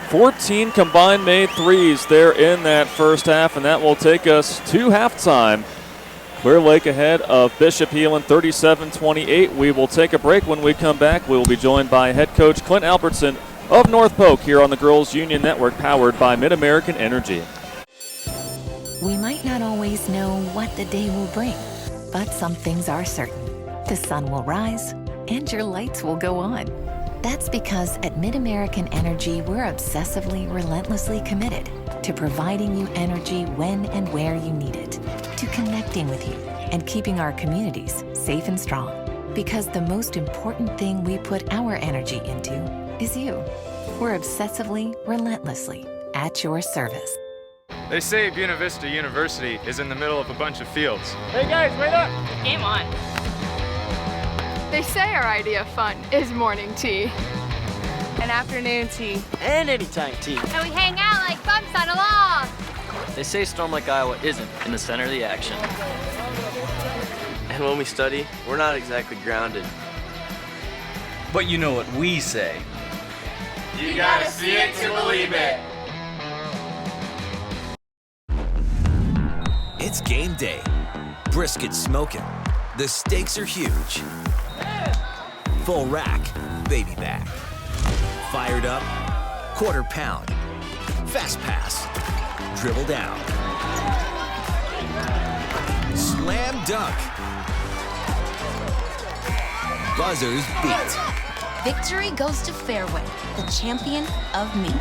14 combined made threes there in that first half, and that will take us to halftime. Clear Lake ahead of Bishop Heelan 37-28. We will take a break. When we come back, we will be joined by head coach Clint Albertson of North Polk here on the Girls Union Network, powered by Mid-American Energy. We might not always know what the day will bring, but some things are certain. The sun will rise and your lights will go on. That's because at Mid-American Energy, we're obsessively, relentlessly committed to providing you energy when and where you need it, to connecting with you and keeping our communities safe and strong. Because the most important thing we put our energy into is you. We're obsessively, relentlessly at your service. They say Buena Vista University is in the middle of a bunch of fields. Hey guys, wait up! Game on. They say our idea of fun is morning tea. And afternoon tea. And anytime tea. And we hang out like bumps on a log. They say Storm Lake, Iowa isn't in the center of the action. And when we study, we're not exactly grounded. But you know what we say. You gotta see it to believe it. It's game day. Brisket smoking. The stakes are huge. Full rack, baby back. Fired up, quarter pound. Fast pass, dribble down. Slam dunk. Buzzers beat. Victory goes to Fairway, the champion of meat.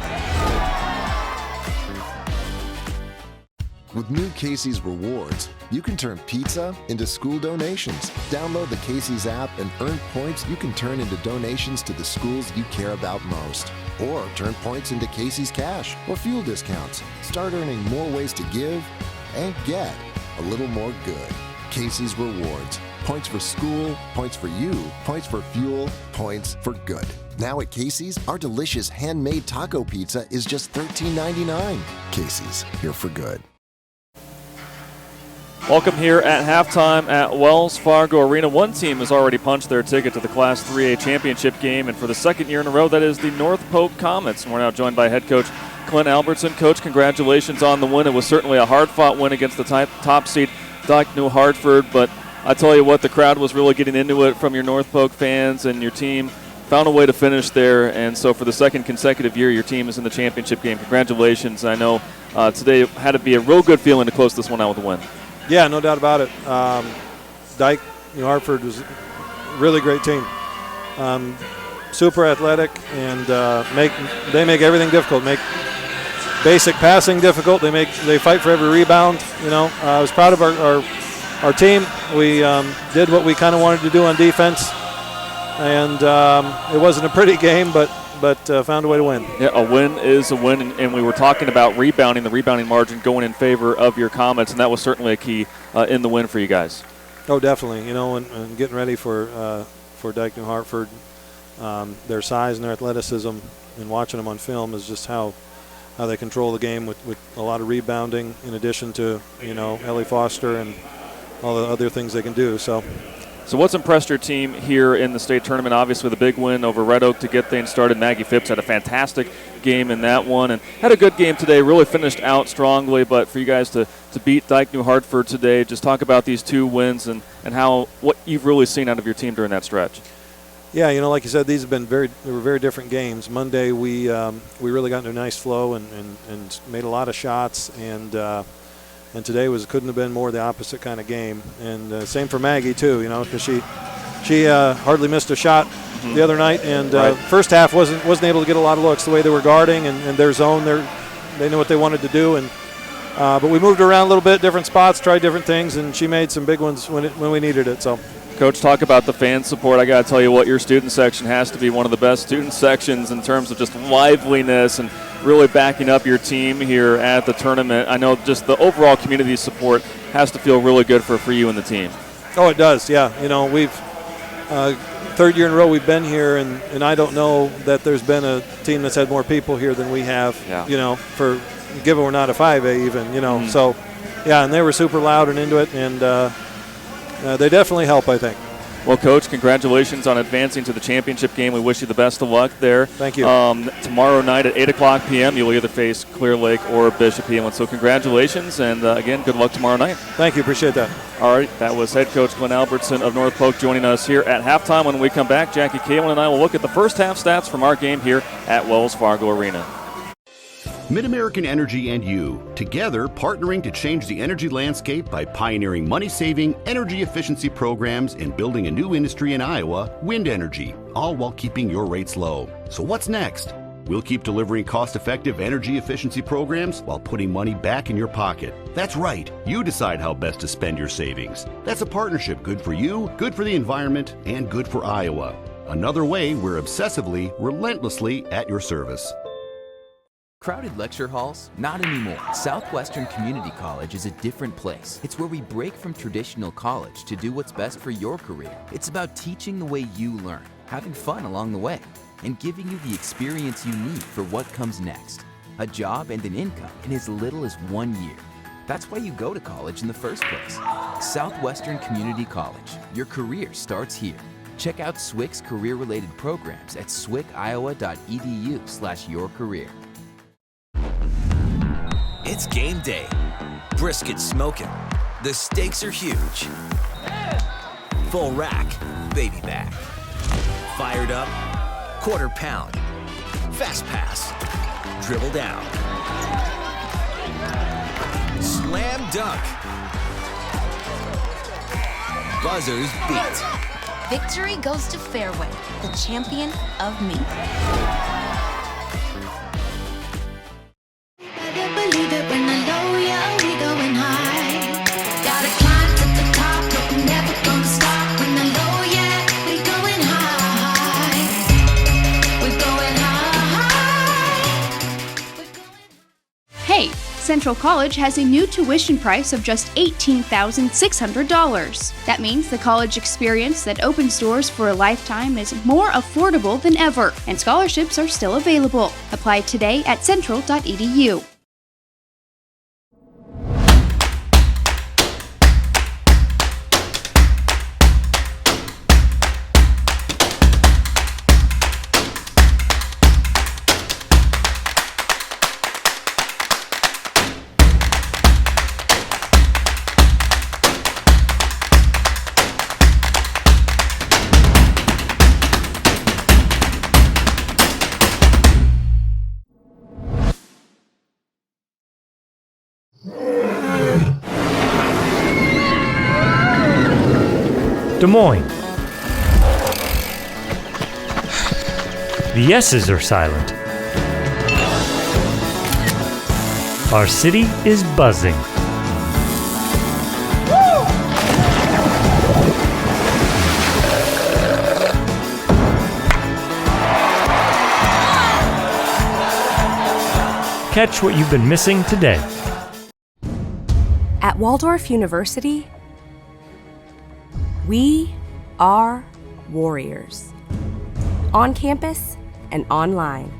With new Casey's Rewards, you can turn pizza into school donations. Download the Casey's app and earn points you can turn into donations to the schools you care about most. Or turn points into Casey's Cash or fuel discounts. Start earning more ways to give and get a little more good. Casey's Rewards. Points for school, points for you, points for fuel, points for good. Now at Casey's, our delicious handmade taco pizza is just $13.99. Casey's, here for good. Welcome here at halftime at Wells Fargo Arena. One team has already punched their ticket to the Class 3A championship game, and for the second year in a row, that is the North Polk Comets. And we're now joined by head coach Clint Albertson. Coach, congratulations on the win. It was certainly a hard-fought win against the top seed Dyke New Hartford, but I tell you what, the crowd was really getting into it from your North Polk fans, and your team found a way to finish there. And so for the second consecutive year, your team is in the championship game. Congratulations. I know today had to be a real good feeling to close this one out with a win. Yeah, no doubt about it. Dyke New Hartford was a really great team. Super athletic, and they make everything difficult. Make basic passing difficult. They fight for every rebound. You know, I was proud of our team. We did what we kind of wanted to do on defense, and it wasn't a pretty game, but found a way to win. Yeah, a win is a win, and we were talking about rebounding, the rebounding margin going in favor of your Comets, and that was certainly a key in the win for you guys. Oh, definitely. You know, and getting ready for Dyke New Hartford, their size and their athleticism, and watching them on film is just how they control the game with a lot of rebounding, in addition to, you know, Ellie Foster and all the other things they can do. So what's impressed your team here in the state tournament? Obviously the big win over Red Oak to get things started. Maggie Phipps had a fantastic game in that one and had a good game today, really finished out strongly. But for you guys to beat Dyke New Hartford today, just talk about these two wins and what you've really seen out of your team during that stretch. Yeah, you know, like you said, these have been they were very different games. Monday we really got into a nice flow and made a lot of shots, and today couldn't have been more the opposite kind of game. And same for Maggie too, you know, because she hardly missed a shot the other night, and first half wasn't able to get a lot of looks the way they were guarding and their zone. They knew what they wanted to do, and but we moved around a little bit, different spots, tried different things, and she made some big ones when we needed it. So. Coach, talk about the fan support. I got to tell you what, your student section has to be one of the best student sections in terms of just liveliness and really backing up your team here at the tournament. I know just the overall community support has to feel really good for you and the team. Oh, it does, yeah. You know, we've third year in a row we've been here, and I don't know that there's been a team that's had more people here than we have, you know, given we're not a 5A even, you know. So, yeah, and they were super loud and into it, and they definitely help, I think. Well, Coach, congratulations on advancing to the championship game. We wish you the best of luck there. Thank you. Tomorrow night at 8 o'clock p.m., you'll either face Clear Lake or Bishop Heelan. So congratulations, and again, good luck tomorrow night. Thank you. Appreciate that. All right, that was head coach Clint Albertson of North Polk joining us here at halftime. When we come back, Jackie Kalin and I will look at the first half stats from our game here at Wells Fargo Arena. Mid-American Energy and you, together partnering to change the energy landscape by pioneering money-saving, energy efficiency programs and building a new industry in Iowa, wind energy, all while keeping your rates low. So what's next? We'll keep delivering cost-effective energy efficiency programs while putting money back in your pocket. That's right, you decide how best to spend your savings. That's a partnership good for you, good for the environment, and good for Iowa. Another way we're obsessively, relentlessly at your service. Crowded lecture halls? Not anymore. Southwestern Community College is a different place. It's where we break from traditional college to do what's best for your career. It's about teaching the way you learn, having fun along the way, and giving you the experience you need for what comes next. A job and an income in as little as 1 year. That's why you go to college in the first place. Southwestern Community College. Your career starts here. Check out SWC's career-related programs at swciowa.edu/yourcareer. It's game day. Brisket smoking. The stakes are huge. Full rack, baby back. Fired up, quarter pound. Fast pass, dribble down. Slam dunk. Buzzers beat. Victory goes to Fairway, the champion of me. Believe it when I know, yeah, we going high. Gotta climb to the top, but we're never gonna stop. When I know, yeah, we going high. We're going high. Hey, Central College has a new tuition price of just $18,600. That means the college experience that opens doors for a lifetime is more affordable than ever, and scholarships are still available. Apply today at central.edu. Des Moines. The yeses are silent. Our city is buzzing. Catch what you've been missing today. At Waldorf University, we are warriors. On campus and online.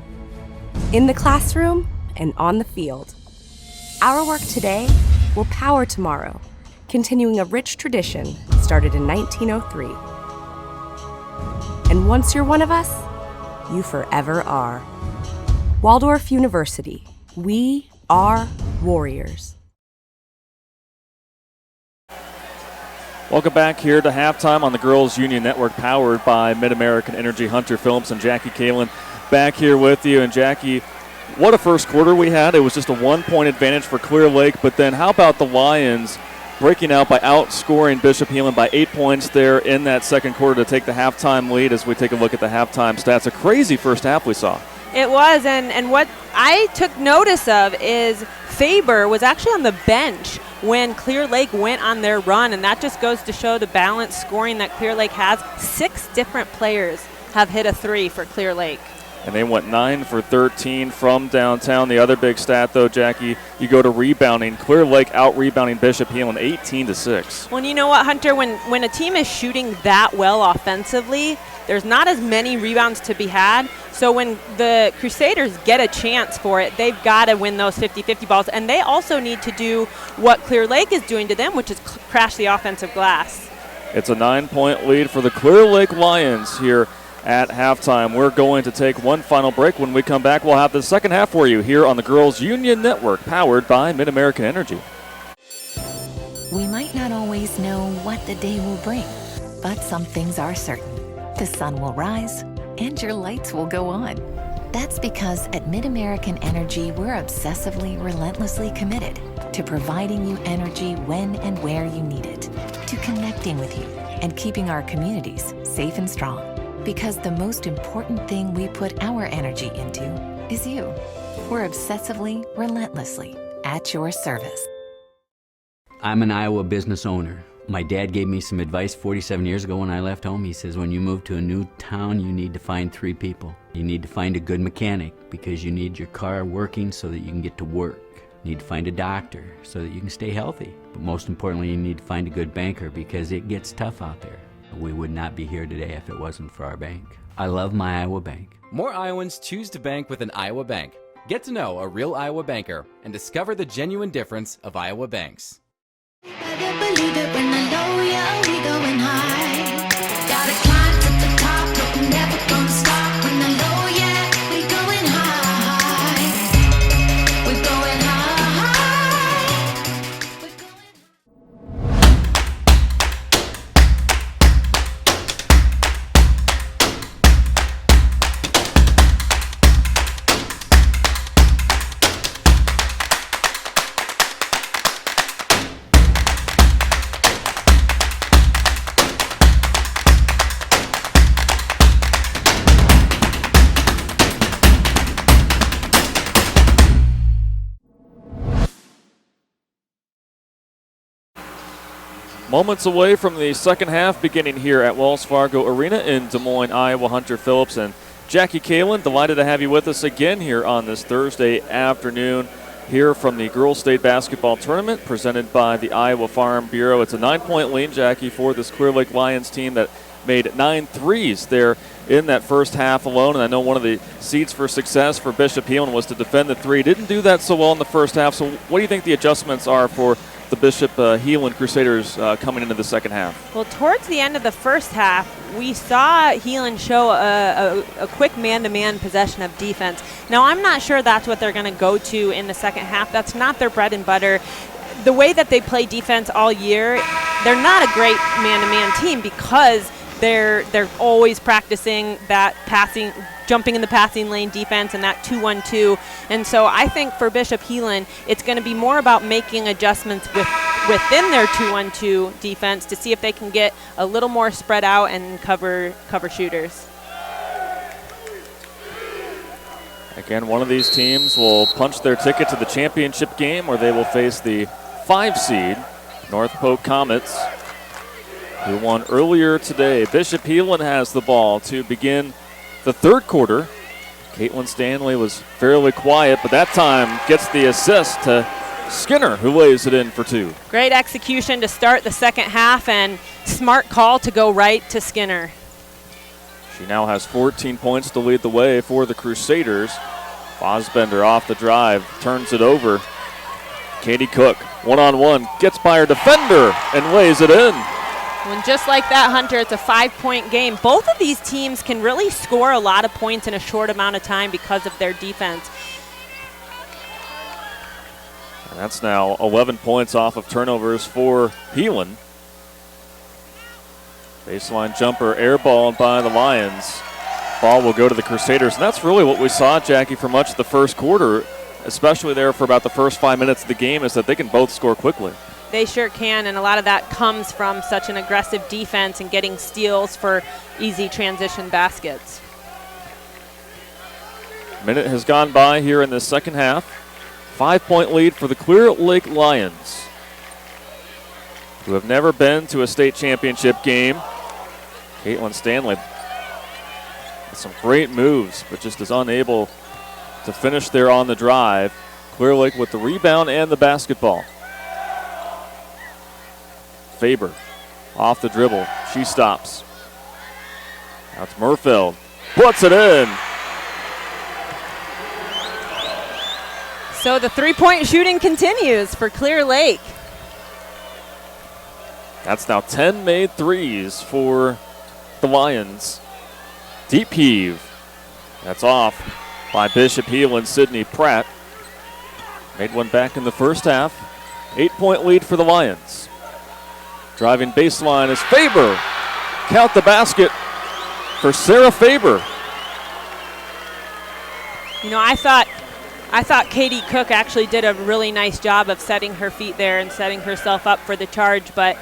In the classroom and on the field. Our work today will power tomorrow, continuing a rich tradition started in 1903. And once you're one of us, you forever are. Waldorf University, we are warriors. Welcome back here to halftime on the Girls Union Network, powered by Mid-American Energy. Hunter Phillips and Jackie Kalin back here with you. And Jackie, what a first quarter we had. It was just a 1-point advantage for Clear Lake, but then how about the Lions breaking out by outscoring Bishop Heelan by 8 points there in that second quarter to take the halftime lead as we take a look at the halftime stats. A crazy first half we saw. It was, and what I took notice of is Faber was actually on the bench when Clear Lake went on their run, and that just goes to show the balanced scoring that Clear Lake has. 6 different players have hit a 3 for Clear Lake. And they went 9 for 13 from downtown. The other big stat, though, Jackie, you go to rebounding. Clear Lake out-rebounding Bishop Heelan 18-6. Well, you know what, Hunter? When a team is shooting that well offensively, there's not as many rebounds to be had. So when the Crusaders get a chance for it, they've got to win those 50-50 balls. And they also need to do what Clear Lake is doing to them, which is crash the offensive glass. It's a 9-point lead for the Clear Lake Lions here at halftime. We're going to take one final break. When we come back, we'll have the second half for you here on the Girls Union Network, powered by Mid-American Energy. We might not always know what the day will bring, but some things are certain. The sun will rise and your lights will go on. That's because at Mid-American Energy, we're obsessively, relentlessly committed to providing you energy when and where you need it, to connecting with you and keeping our communities safe and strong. Because the most important thing we put our energy into is you. We're obsessively, relentlessly at your service. I'm an Iowa business owner. My dad gave me some advice 47 years ago when I left home. He says, when you move to a new town, you need to find 3 people. You need to find a good mechanic because you need your car working so that you can get to work. You need to find a doctor so that you can stay healthy. But most importantly, you need to find a good banker because it gets tough out there. We would not be here today if it wasn't for our bank. I love my Iowa bank. More Iowans choose to bank with an Iowa bank. Get to know a real Iowa banker and discover the genuine difference of Iowa banks. Believe it when I know, yeah, we going high. Gotta climb to the top, but we're never gonna stop. When I know, yeah, we going high. We're going high. Moments away from the second half beginning here at Wells Fargo Arena in Des Moines, Iowa. Hunter Phillips and Jackie Heelan, delighted to have you with us again here on this Thursday afternoon here from the Girls State Basketball Tournament presented by the Iowa Farm Bureau. It's a 9-point lead, Jackie, for this Clear Lake Lions team that made 9 threes there in that first half alone. And I know one of the seeds for success for Bishop Heelan was to defend the three. Didn't do that so well in the first half. So what do you think the adjustments are for the Bishop Heelan Crusaders coming into the second half? Well, towards the end of the first half, we saw Heelan show a quick man-to-man possession of defense. Now, I'm not sure that's what they're going to go to in the second half. That's not their bread and butter. The way that they play defense all year, they're not a great man-to-man team because they're always practicing that passing, jumping in the passing lane defense and that 2-1-2. And so I think for Bishop Heelan, it's going to be more about making adjustments within their 2-1-2 defense to see if they can get a little more spread out and cover shooters. Again, one of these teams will punch their ticket to the championship game where they will face the 5 seed, North Polk Comets, who won earlier today. Bishop Heelan has the ball to begin the third quarter. Caitlin Stanley was fairly quiet, but that time gets the assist to Skinner, who lays it in for 2. Great execution to start the second half and smart call to go right to Skinner. She now has 14 points to lead the way for the Crusaders. Fosbender off the drive, turns it over. Katie Cook, one-on-one, gets by her defender and lays it in. And just like that, Hunter, it's a 5-point game. Both of these teams can really score a lot of points in a short amount of time because of their defense. And that's now 11 points off of turnovers for Heelan. Baseline jumper airballed by the Lions. Ball will go to the Crusaders. And that's really what we saw, Jackie, for much of the first quarter, especially there for about the first 5 minutes of the game, is that they can both score quickly. They sure can, and a lot of that comes from such an aggressive defense and getting steals for easy transition baskets. Minute has gone by here in the second half. 5-point lead for the Clear Lake Lions, who have never been to a state championship game. Caitlin Stanley with some great moves, but just is unable to finish there on the drive. Clear Lake with the rebound and the basketball. Faber off the dribble. She stops. That's Murfield. Puts it in. So the three-point shooting continues for Clear Lake. That's now 10 made threes for the Lions. Deep heave. That's off by Bishop Heelan, Sydney Pratt. Made one back in the first half. 8-point lead for the Lions. Driving baseline is Faber. Count the basket for Sarah Faber. You know, I thought Katie Cook actually did a really nice job of setting her feet there and setting herself up for the charge, but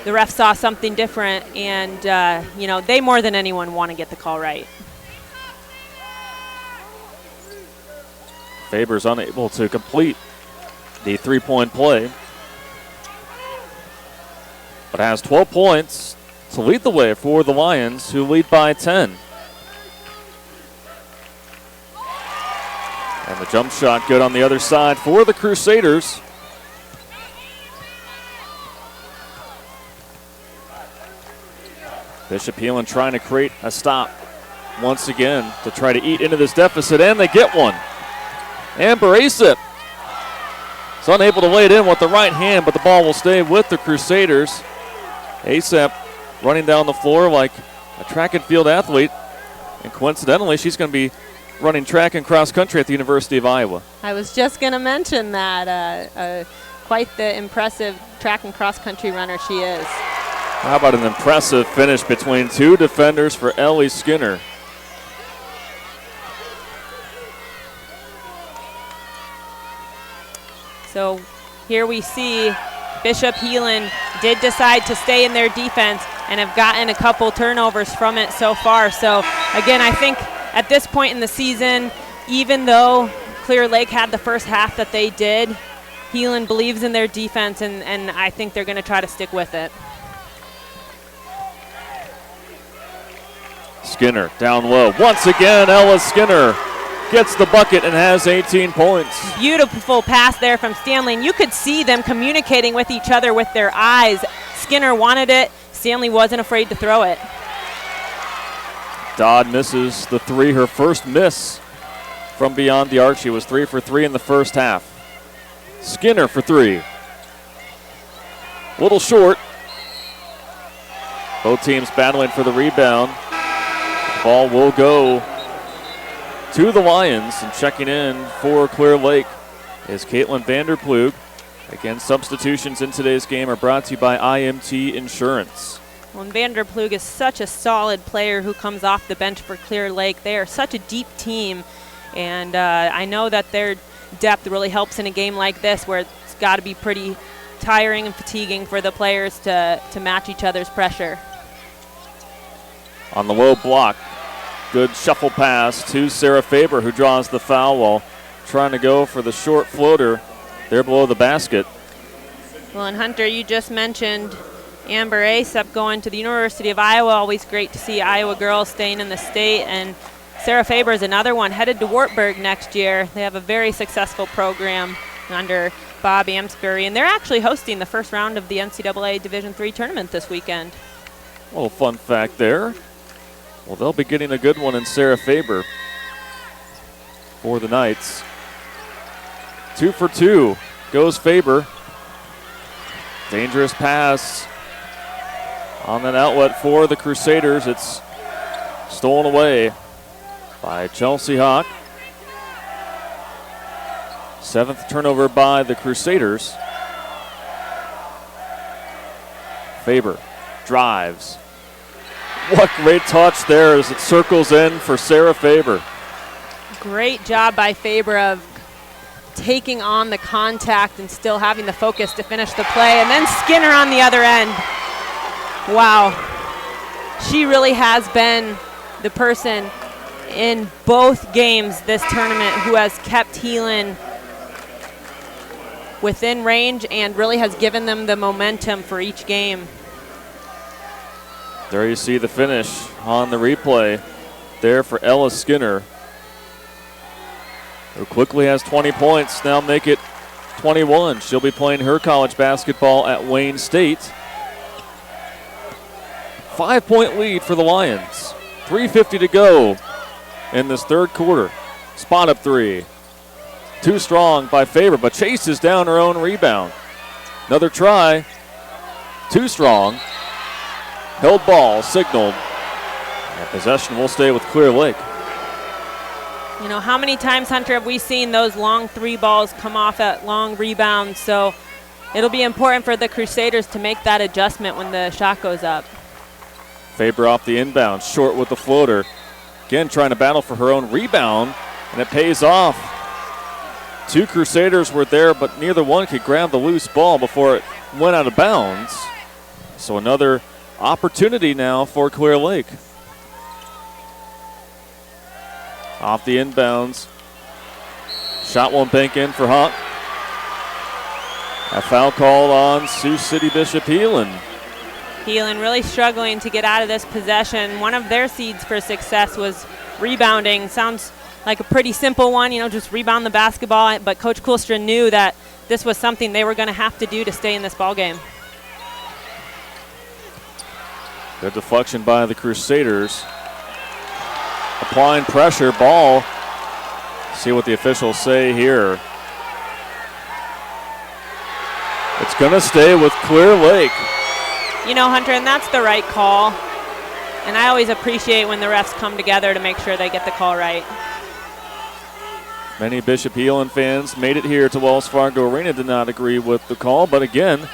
the ref saw something different, and, you know, they more than anyone want to get the call right. Faber's unable to complete the three-point play, but has 12 points to lead the way for the Lions, who lead by 10. And the jump shot good on the other side for the Crusaders. Bishop Heelan trying to create a stop once again to try to eat into this deficit, and they get one. Amber Asip is unable to lay it in with the right hand, but the ball will stay with the Crusaders. Asip running down the floor like a track and field athlete, and coincidentally, she's going to be running track and cross country at the University of Iowa. I was just going to mention that. Quite the impressive track and cross country runner she is. How about an impressive finish between two defenders for Ellie Skinner. So here we see Bishop Heelan did decide to stay in their defense and have gotten a couple turnovers from it so far. So again, I think at this point in the season, even though Clear Lake had the first half that they did, Heelan believes in their defense, and I think they're going to try to stick with it. Skinner down low. Once again, Ella Skinner gets the bucket and has 18 points. Beautiful pass there from Stanley, and you could see them communicating with each other with their eyes. Skinner wanted it. Stanley wasn't afraid to throw it. Dodd misses the three, her first miss from beyond the arc. She was 3 for 3 in the first half. Skinner for 3. Little short. Both teams battling for the rebound. Ball will go to the Lions, and checking in for Clear Lake is Caitlin Vanderplug. Again, substitutions in today's game are brought to you by IMT Insurance. Well, and Vanderplug is such a solid player who comes off the bench for Clear Lake. They are such a deep team, and I know that their depth really helps in a game like this where it's got to be pretty tiring and fatiguing for the players to match each other's pressure. On the low block, good shuffle pass to Sarah Faber, who draws the foul while trying to go for the short floater there below the basket. Well, and Hunter, you just mentioned Amber Asep going to the University of Iowa. Always great to see Iowa girls staying in the state. And Sarah Faber is another one headed to Wartburg next year. They have a very successful program under Bob Amsbury, and they're actually hosting the first round of the NCAA Division III tournament this weekend. A little fun fact there. Well, they'll be getting a good one in Sarah Faber for the Knights. 2 for 2 goes Faber. Dangerous pass on that outlet for the Crusaders. It's stolen away by Chelsea Hawk. 7th turnover by the Crusaders. Faber drives. What great touch there as it circles in for Sarah Faber. Great job by Faber of taking on the contact and still having the focus to finish the play. And then Skinner on the other end. Wow. She really has been the person in both games this tournament who has kept Heelan within range and really has given them the momentum for each game. There you see the finish on the replay there for Ella Skinner, who quickly has 20 points, now make it 21. She'll be playing her college basketball at Wayne State. 5-point lead for the Lions. 3:50 to go in this third quarter. Spot up three. Too strong by Faber, but chases down her own rebound. Another try. Too strong. Held ball, signaled. And possession will stay with Clear Lake. You know, how many times, Hunter, have we seen those long three balls come off at long rebounds? So it'll be important for the Crusaders to make that adjustment when the shot goes up. Faber off the inbound, short with the floater. Again, trying to battle for her own rebound, and it pays off. Two Crusaders were there, but neither one could grab the loose ball before it went out of bounds. So another opportunity now for Clear Lake. Off the inbounds. Shot won't bank in for Hawk. A foul called on Sioux City Bishop Heelan. Heelan really struggling to get out of this possession. One of their seeds for success was rebounding. Sounds like a pretty simple one, you know, just rebound the basketball. But Coach Koolstra knew that this was something they were going to have to do to stay in this ball game. Good deflection by the Crusaders. Applying pressure, ball. See what the officials say here. It's going to stay with Clear Lake. You know, Hunter, and that's the right call. And I always appreciate when the refs come together to make sure they get the call right. Many Bishop Heelan fans made it here to Wells Fargo Arena, did not agree with the call, but again,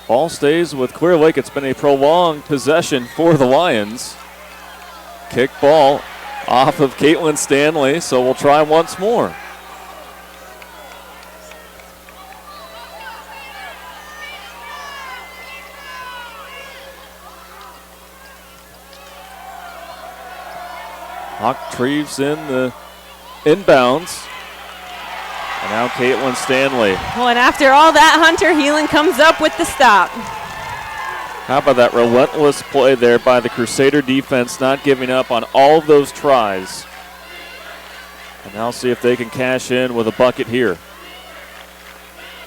ball stays with Clear Lake. It's been a prolonged possession for the Lions. Kick ball off of Caitlin Stanley, so we'll try once more. Hawk retrieves in the inbounds. And now Caitlin Stanley. Well, and after all that, Hunter Heelan comes up with the stop. How about that relentless play there by the Crusader defense, not giving up on all of those tries. And now see if they can cash in with a bucket here.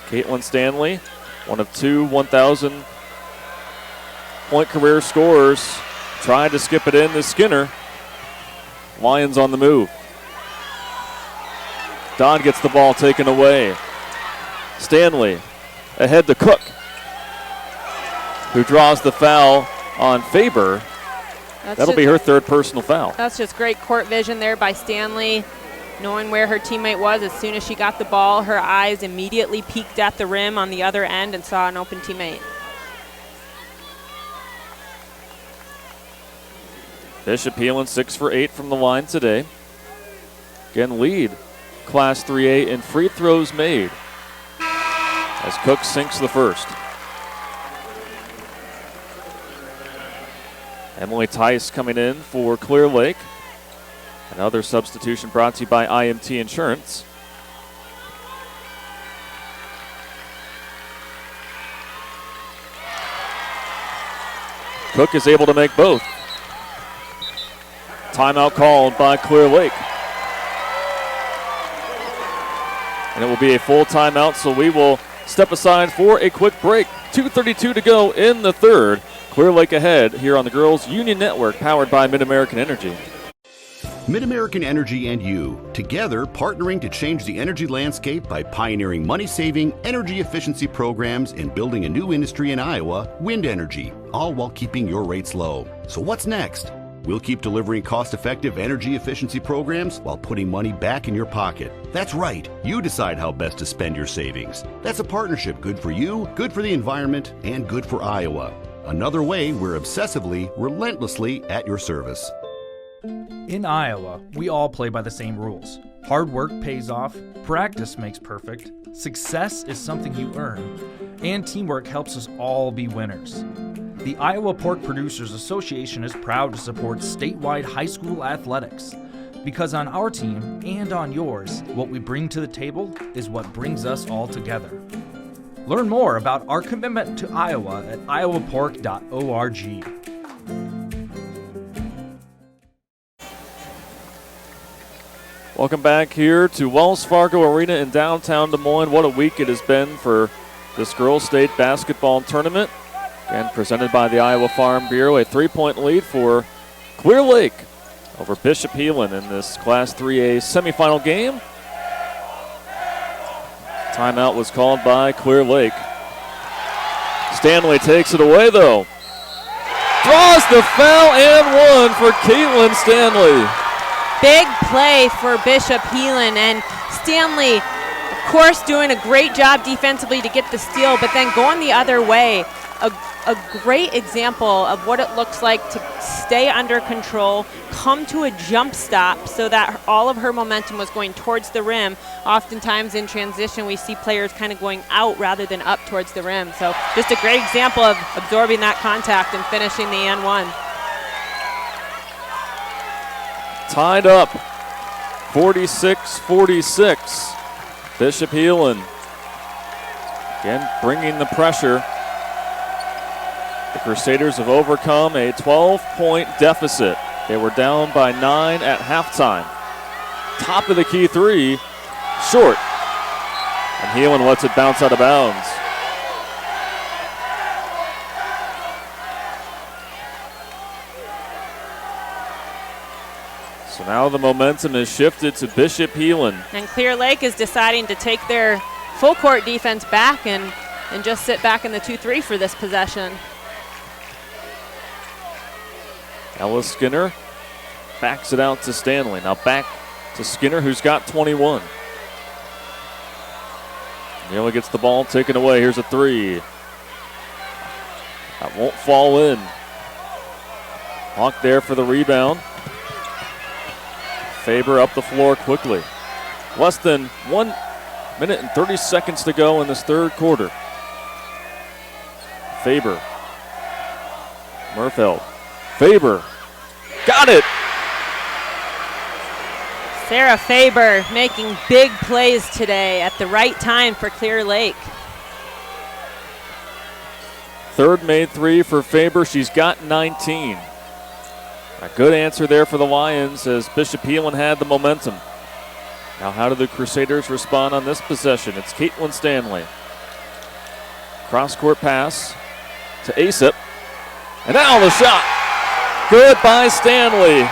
Caitlin Stanley, one of two 1,000-point career scorers, tried to skip it in to Skinner. Lions on the move. Dodd gets the ball taken away. Stanley ahead to Cook, who draws the foul on Faber. That'll be her third personal foul. That's just great court vision there by Stanley, knowing where her teammate was. As soon as she got the ball, her eyes immediately peeked at the rim on the other end and saw an open teammate. Bishop Heelan 6 for 8 from the line today. Again, lead Class 3A in free throws made as Cook sinks the first. Emily Tice coming in for Clear Lake. Another substitution brought to you by IMT Insurance. Cook is able to make both. Timeout called by Clear Lake. And it will be a full timeout, so we will step aside for a quick break. 2:32 to go in the third. Clear Lake ahead here on the Girls Union Network, powered by Mid-American Energy. Mid-American Energy and you, together partnering to change the energy landscape by pioneering money-saving, energy efficiency programs and building a new industry in Iowa, wind energy, all while keeping your rates low. So what's next? We'll keep delivering cost-effective energy efficiency programs while putting money back in your pocket. That's right. You decide how best to spend your savings. That's a partnership good for you, good for the environment, and good for Iowa. Another way we're obsessively, relentlessly at your service. In Iowa, we all play by the same rules. Hard work pays off, practice makes perfect, success is something you earn, and teamwork helps us all be winners. The Iowa Pork Producers Association is proud to support statewide high school athletics. Because on our team and on yours, what we bring to the table is what brings us all together. Learn more about our commitment to Iowa at iowapork.org. Welcome back here to Wells Fargo Arena in downtown Des Moines. What a week it has been for this girls' state basketball tournament. And presented by the Iowa Farm Bureau, a 3-point lead for Clear Lake over Bishop Heelan in this Class 3A semifinal game. Timeout was called by Clear Lake. Stanley takes it away, though. Draws the foul and one for Caitlin Stanley. Big play for Bishop Heelan, and Stanley, of course, doing a great job defensively to get the steal, but then going the other way. A great example of what it looks like to stay under control, come to a jump stop so that all of her momentum was going towards the rim. Oftentimes in transition, we see players kind of going out rather than up towards the rim. So just a great example of absorbing that contact and finishing the and one. Tied up, 46-46. Bishop Heelan again bringing the pressure. The Crusaders have overcome a 12-point deficit. They were down by 9 at halftime. Top of the key three, short. And Heelan lets it bounce out of bounds. So now the momentum is shifted to Bishop Heelan. And Clear Lake is deciding to take their full court defense back and just sit back in the 2-3 for this possession. Ella Skinner backs it out to Stanley. Now back to Skinner, who's got 21. Nearly gets the ball taken away. Here's a three. That won't fall in. Hawk there for the rebound. Faber up the floor quickly. Less than 1 minute and 30 seconds to go in this third quarter. Faber. Murfeld. Faber. Got it. Sarah Faber making big plays today at the right time for Clear Lake. Third made three for Faber. She's got 19. A good answer there for the Lions as Bishop Heelan had the momentum. Now how do the Crusaders respond on this possession? It's Caitlin Stanley. Cross-court pass to ASIP. And now the shot. Good by Stanley,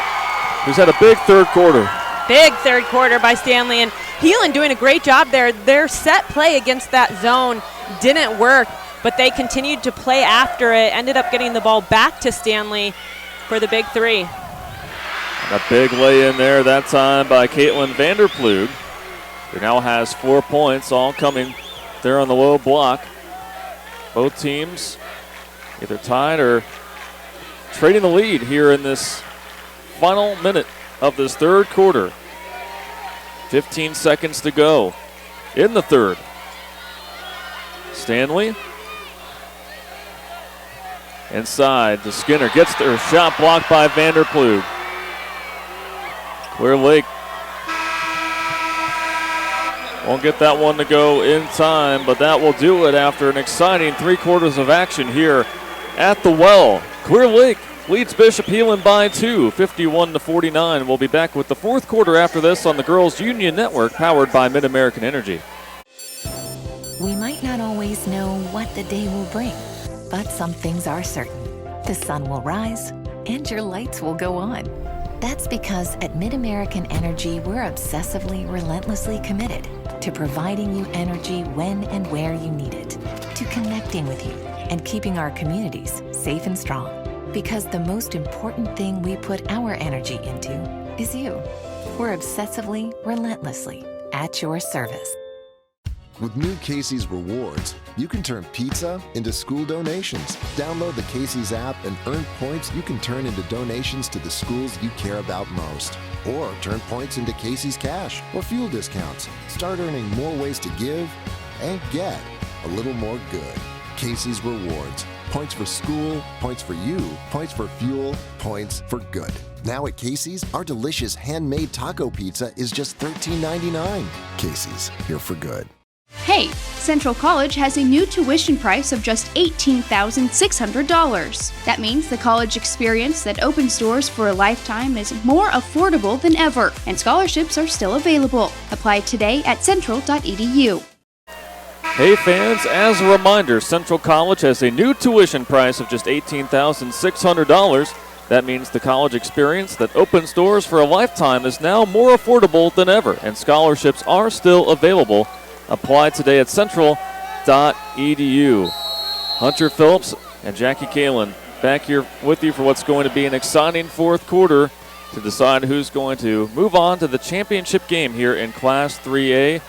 who's had a big third quarter. Big third quarter by Stanley, and Heelan doing a great job there. Their set play against that zone didn't work, but they continued to play after it, ended up getting the ball back to Stanley for the big three. A big lay in there that time by Caitlin Vanderplug, who now has 4 points, all coming there on the low block. Both teams either tied or trading the lead here in this final minute of this third quarter. 15 seconds to go in the third. Stanley inside to Skinner. Gets their shot blocked by Vanderplug. Clear Lake won't get that one to go in time, but that will do it after an exciting 3 quarters of action here at the Well. Clear Lake leads Bishop Heelan by 2, 51-49. We'll be back with the fourth quarter after this on the Girls Union Network, powered by Mid-American Energy. We might not always know what the day will bring, but some things are certain. The sun will rise and your lights will go on. That's because at Mid-American Energy, we're obsessively, relentlessly committed to providing you energy when and where you need it, to connecting with you and keeping our communities safe and strong. Because the most important thing we put our energy into is you. We're obsessively, relentlessly at your service. With new Casey's Rewards, you can turn pizza into school donations. Download the Casey's app and earn points you can turn into donations to the schools you care about most. Or turn points into Casey's Cash or fuel discounts. Start earning more ways to give and get a little more good. Casey's Rewards. Points for school, points for you, points for fuel, points for good. Now at Casey's, our delicious handmade taco pizza is just $13.99. Casey's, here for good. Hey, Central College has a new tuition price of just $18,600. That means the college experience that opens doors for a lifetime is more affordable than ever, and scholarships are still available. Apply today at central.edu. Hey fans, as a reminder, Central College has a new tuition price of just $18,600. That means the college experience that opens doors for a lifetime is now more affordable than ever, and scholarships are still available. Apply today at central.edu. Hunter Phillips and Jackie Kalin back here with you for what's going to be an exciting fourth quarter to decide who's going to move on to the championship game here in Class 3A.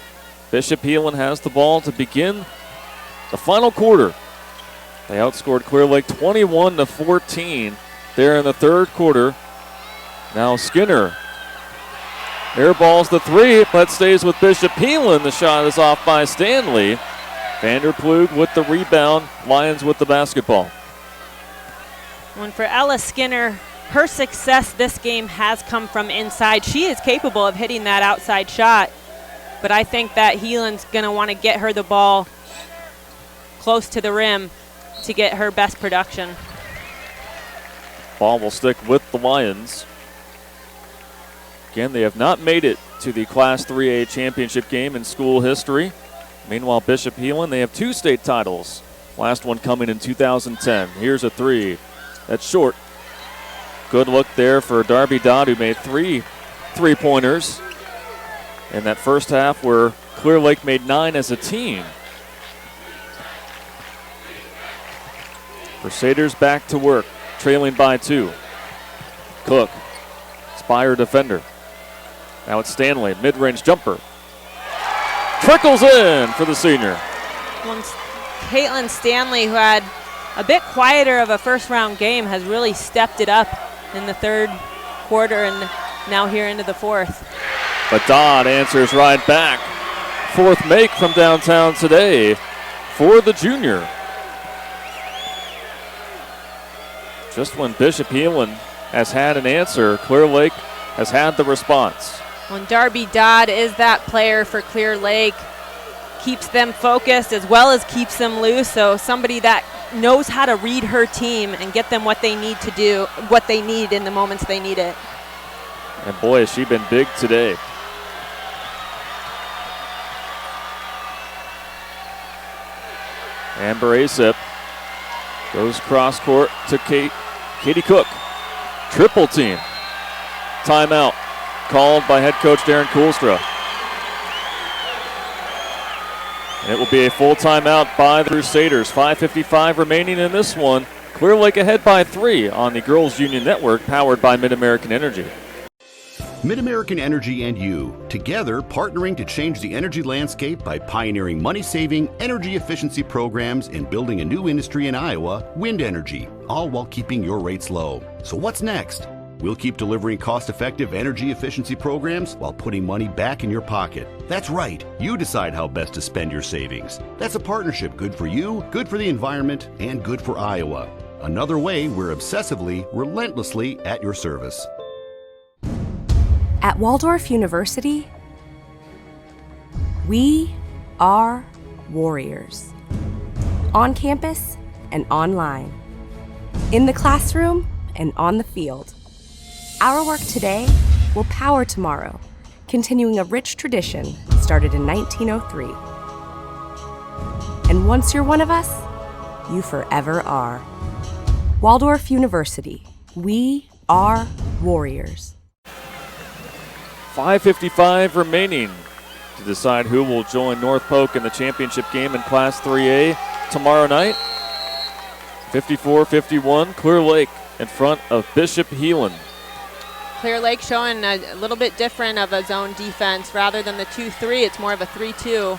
Bishop Heelan has the ball to begin the final quarter. They outscored Clear Lake 21-14 there in the third quarter. Now Skinner airballs the three, but stays with Bishop Heelan. The shot is off by Stanley. Vanderplug with the rebound. Lions with the basketball. And for Ella Skinner, her success this game has come from inside. She is capable of hitting that outside shot, but I think that Heelan's going to want to get her the ball close to the rim to get her best production. Ball will stick with the Lions. Again, they have not made it to the Class 3A championship game in school history. Meanwhile, Bishop Heelan, they have 2 state titles. Last one coming in 2010. Here's a three. That's short. Good look there for Darby Dodd, who made 3 3-pointers in that first half, where Clear Lake made 9 as a team. Crusaders back to work, trailing by 2. Cook, Spire defender. Now it's Stanley, mid-range jumper. Trickles in for the senior. Caitlin Stanley, who had a bit quieter of a first-round game, has really stepped it up in the third quarter and now here into the fourth. But Dodd answers right back. Fourth make from downtown today for the junior. Just when Bishop Heelan has had an answer, Clear Lake has had the response. When Darby Dodd is that player for Clear Lake, keeps them focused as well as keeps them loose. So somebody that knows how to read her team and get them what they need to do, what they need in the moments they need it. And boy, has she been big today. Amber Asip goes cross court to Katie Cook. Triple team. Timeout called by head coach Darren Koolstra. And it will be a full timeout by the Crusaders. 5:55 remaining in this one. Clear Lake ahead by 3 on the Girls Union Network, powered by Mid-American Energy. Mid-American Energy and you, together partnering to change the energy landscape by pioneering money-saving, energy efficiency programs and building a new industry in Iowa, wind energy, all while keeping your rates low. So what's next? We'll keep delivering cost-effective energy efficiency programs while putting money back in your pocket. That's right. You decide how best to spend your savings. That's a partnership good for you, good for the environment, and good for Iowa. Another way we're obsessively, relentlessly at your service. At Waldorf University, we are warriors. On campus and online. In the classroom and on the field. Our work today will power tomorrow, continuing a rich tradition started in 1903. And once you're one of us, you forever are. Waldorf University, we are warriors. 5:55 remaining to decide who will join North Polk in the championship game in Class 3A tomorrow night. 54-51, Clear Lake in front of Bishop Heelan. Clear Lake showing a little bit different of a zone defense. Rather than the 2-3, it's more of a 3-2.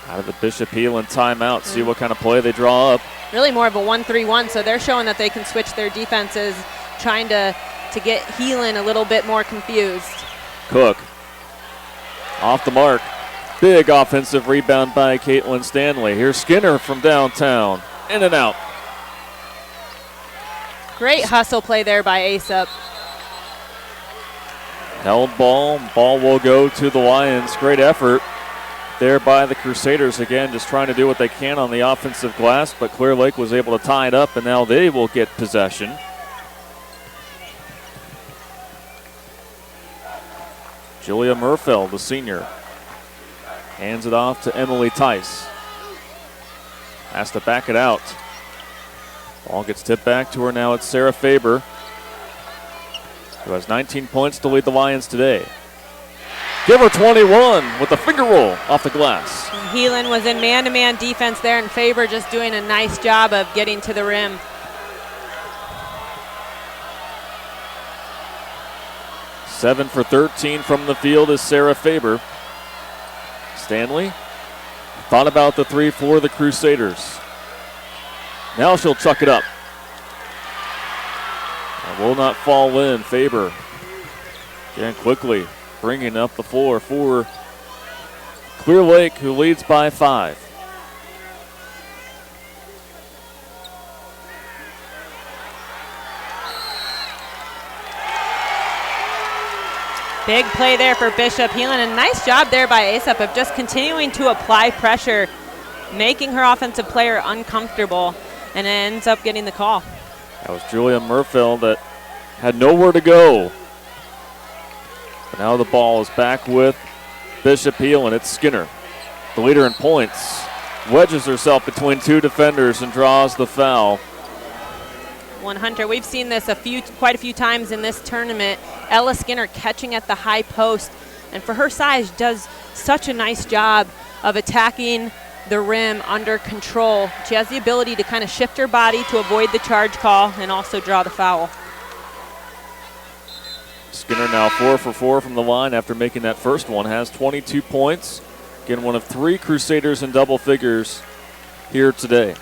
Out of the Bishop Heelan timeout, see what kind of play they draw up. Really more of a 1-3-1, so they're showing that they can switch their defenses, trying to get Heelan a little bit more confused. Cook off the mark. Big offensive rebound by Caitlin Stanley. Here's Skinner from downtown. In and out. Great hustle play there by Asa. Held ball. Ball will go to the Lions. Great effort there by the Crusaders. Again, just trying to do what they can on the offensive glass, but Clear Lake was able to tie it up, and now they will get possession. Julia Murfeld, the senior, hands it off to Emily Tice. Has to back it out. Ball gets tipped back to her. Now it's Sarah Faber, who has 19 points to lead the Lions today. Give her 21 with a finger roll off the glass. Heelan was in man-to-man defense there, and Faber just doing a nice job of getting to the rim. Seven for 13 from the field is Sarah Faber. Stanley thought about the three for the Crusaders. Now she'll chuck it up. It will not fall in. Faber again quickly bringing up the floor for Clear Lake, who leads by 5. Big play there for Bishop Heelan. A nice job there by Asap of just continuing to apply pressure, making her offensive player uncomfortable, and ends up getting the call. That was Julia Murfeld that had nowhere to go. But now the ball is back with Bishop Heelan. It's Skinner, the leader in points. Wedges herself between two defenders and draws the foul. Hunter, we've seen this quite a few times in this tournament. Ella Skinner catching at the high post, and for her size does such a nice job of attacking the rim under control. She has the ability to kind of shift her body to avoid the charge call and also draw the foul. Skinner now 4 for 4 from the line after making that first one. Has 22 points. Again, one of 3 Crusaders in double figures here today.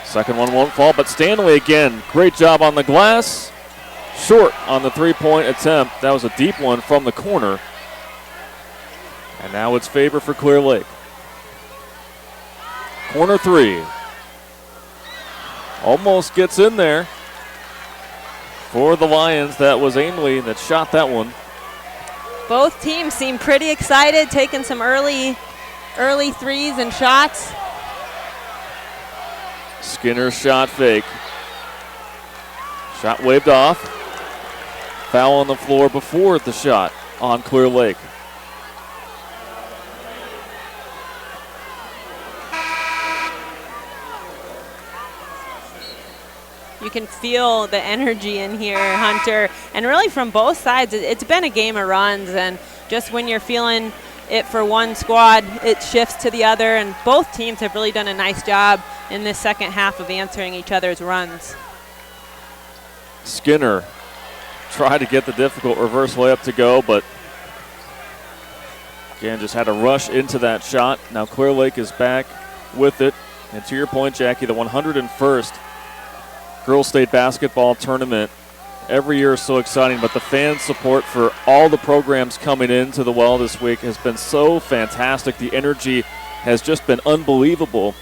Second one won't fall, but Stanley again, great job on the glass. Short on the three-point attempt. That was a deep one from the corner. And now it's Faber for Clear Lake. Corner three. Almost gets in there for the Lions. That was Ainley that shot that one. Both teams seem pretty excited, taking some early threes and shots. Skinner's shot fake. Shot waved off. Foul on the floor before the shot on Clear Lake. You can feel the energy in here, Hunter. And really from both sides, it's been a game of runs. And just when you're feeling it for one squad, it shifts to the other. And both teams have really done a nice job in this second half of answering each other's runs. Skinner tried to get the difficult reverse layup to go, but again, just had to rush into that shot. Now Clear Lake is back with it. And to your point, Jackie, the 101st Girls State Basketball Tournament every year is so exciting, but the fan support for all the programs coming into the well this week has been so fantastic. The energy has just been unbelievable.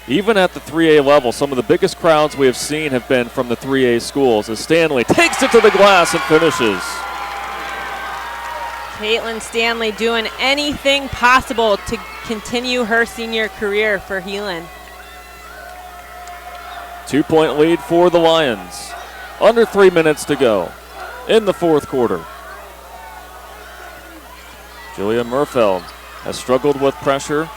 Even at the 3A level, some of the biggest crowds we have seen have been from the 3A schools as Stanley takes it to the glass and finishes. Caitlin Stanley doing anything possible to continue her senior career for Heelan. 2-point lead for the Lions. Under 3 minutes to go in the fourth quarter. Julia Murfeld has struggled with pressure.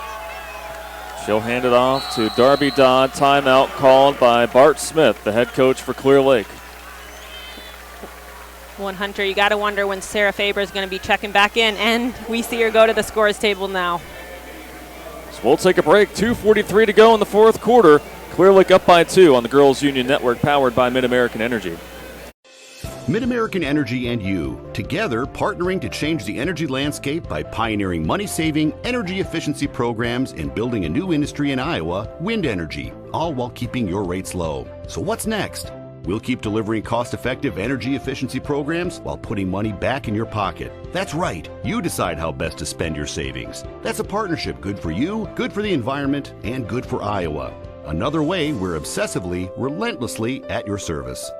She'll hand it off to Darby Dodd. Timeout called by Bart Smith, the head coach for Clear Lake. Well, and Hunter, you got to wonder when Sarah Faber is going to be checking back in, and we see her go to the scores table now. So we'll take a break. 2:43 to go in the fourth quarter. Clear Lake up by 2 on the Girls Union Network, powered by Mid-American Energy. Mid-American Energy and you, together partnering to change the energy landscape by pioneering money-saving, energy efficiency programs and building a new industry in Iowa, wind energy, all while keeping your rates low. So what's next? We'll keep delivering cost-effective energy efficiency programs while putting money back in your pocket. That's right. You decide how best to spend your savings. That's a partnership good for you, good for the environment, and good for Iowa. Another way we're obsessively, relentlessly at your service.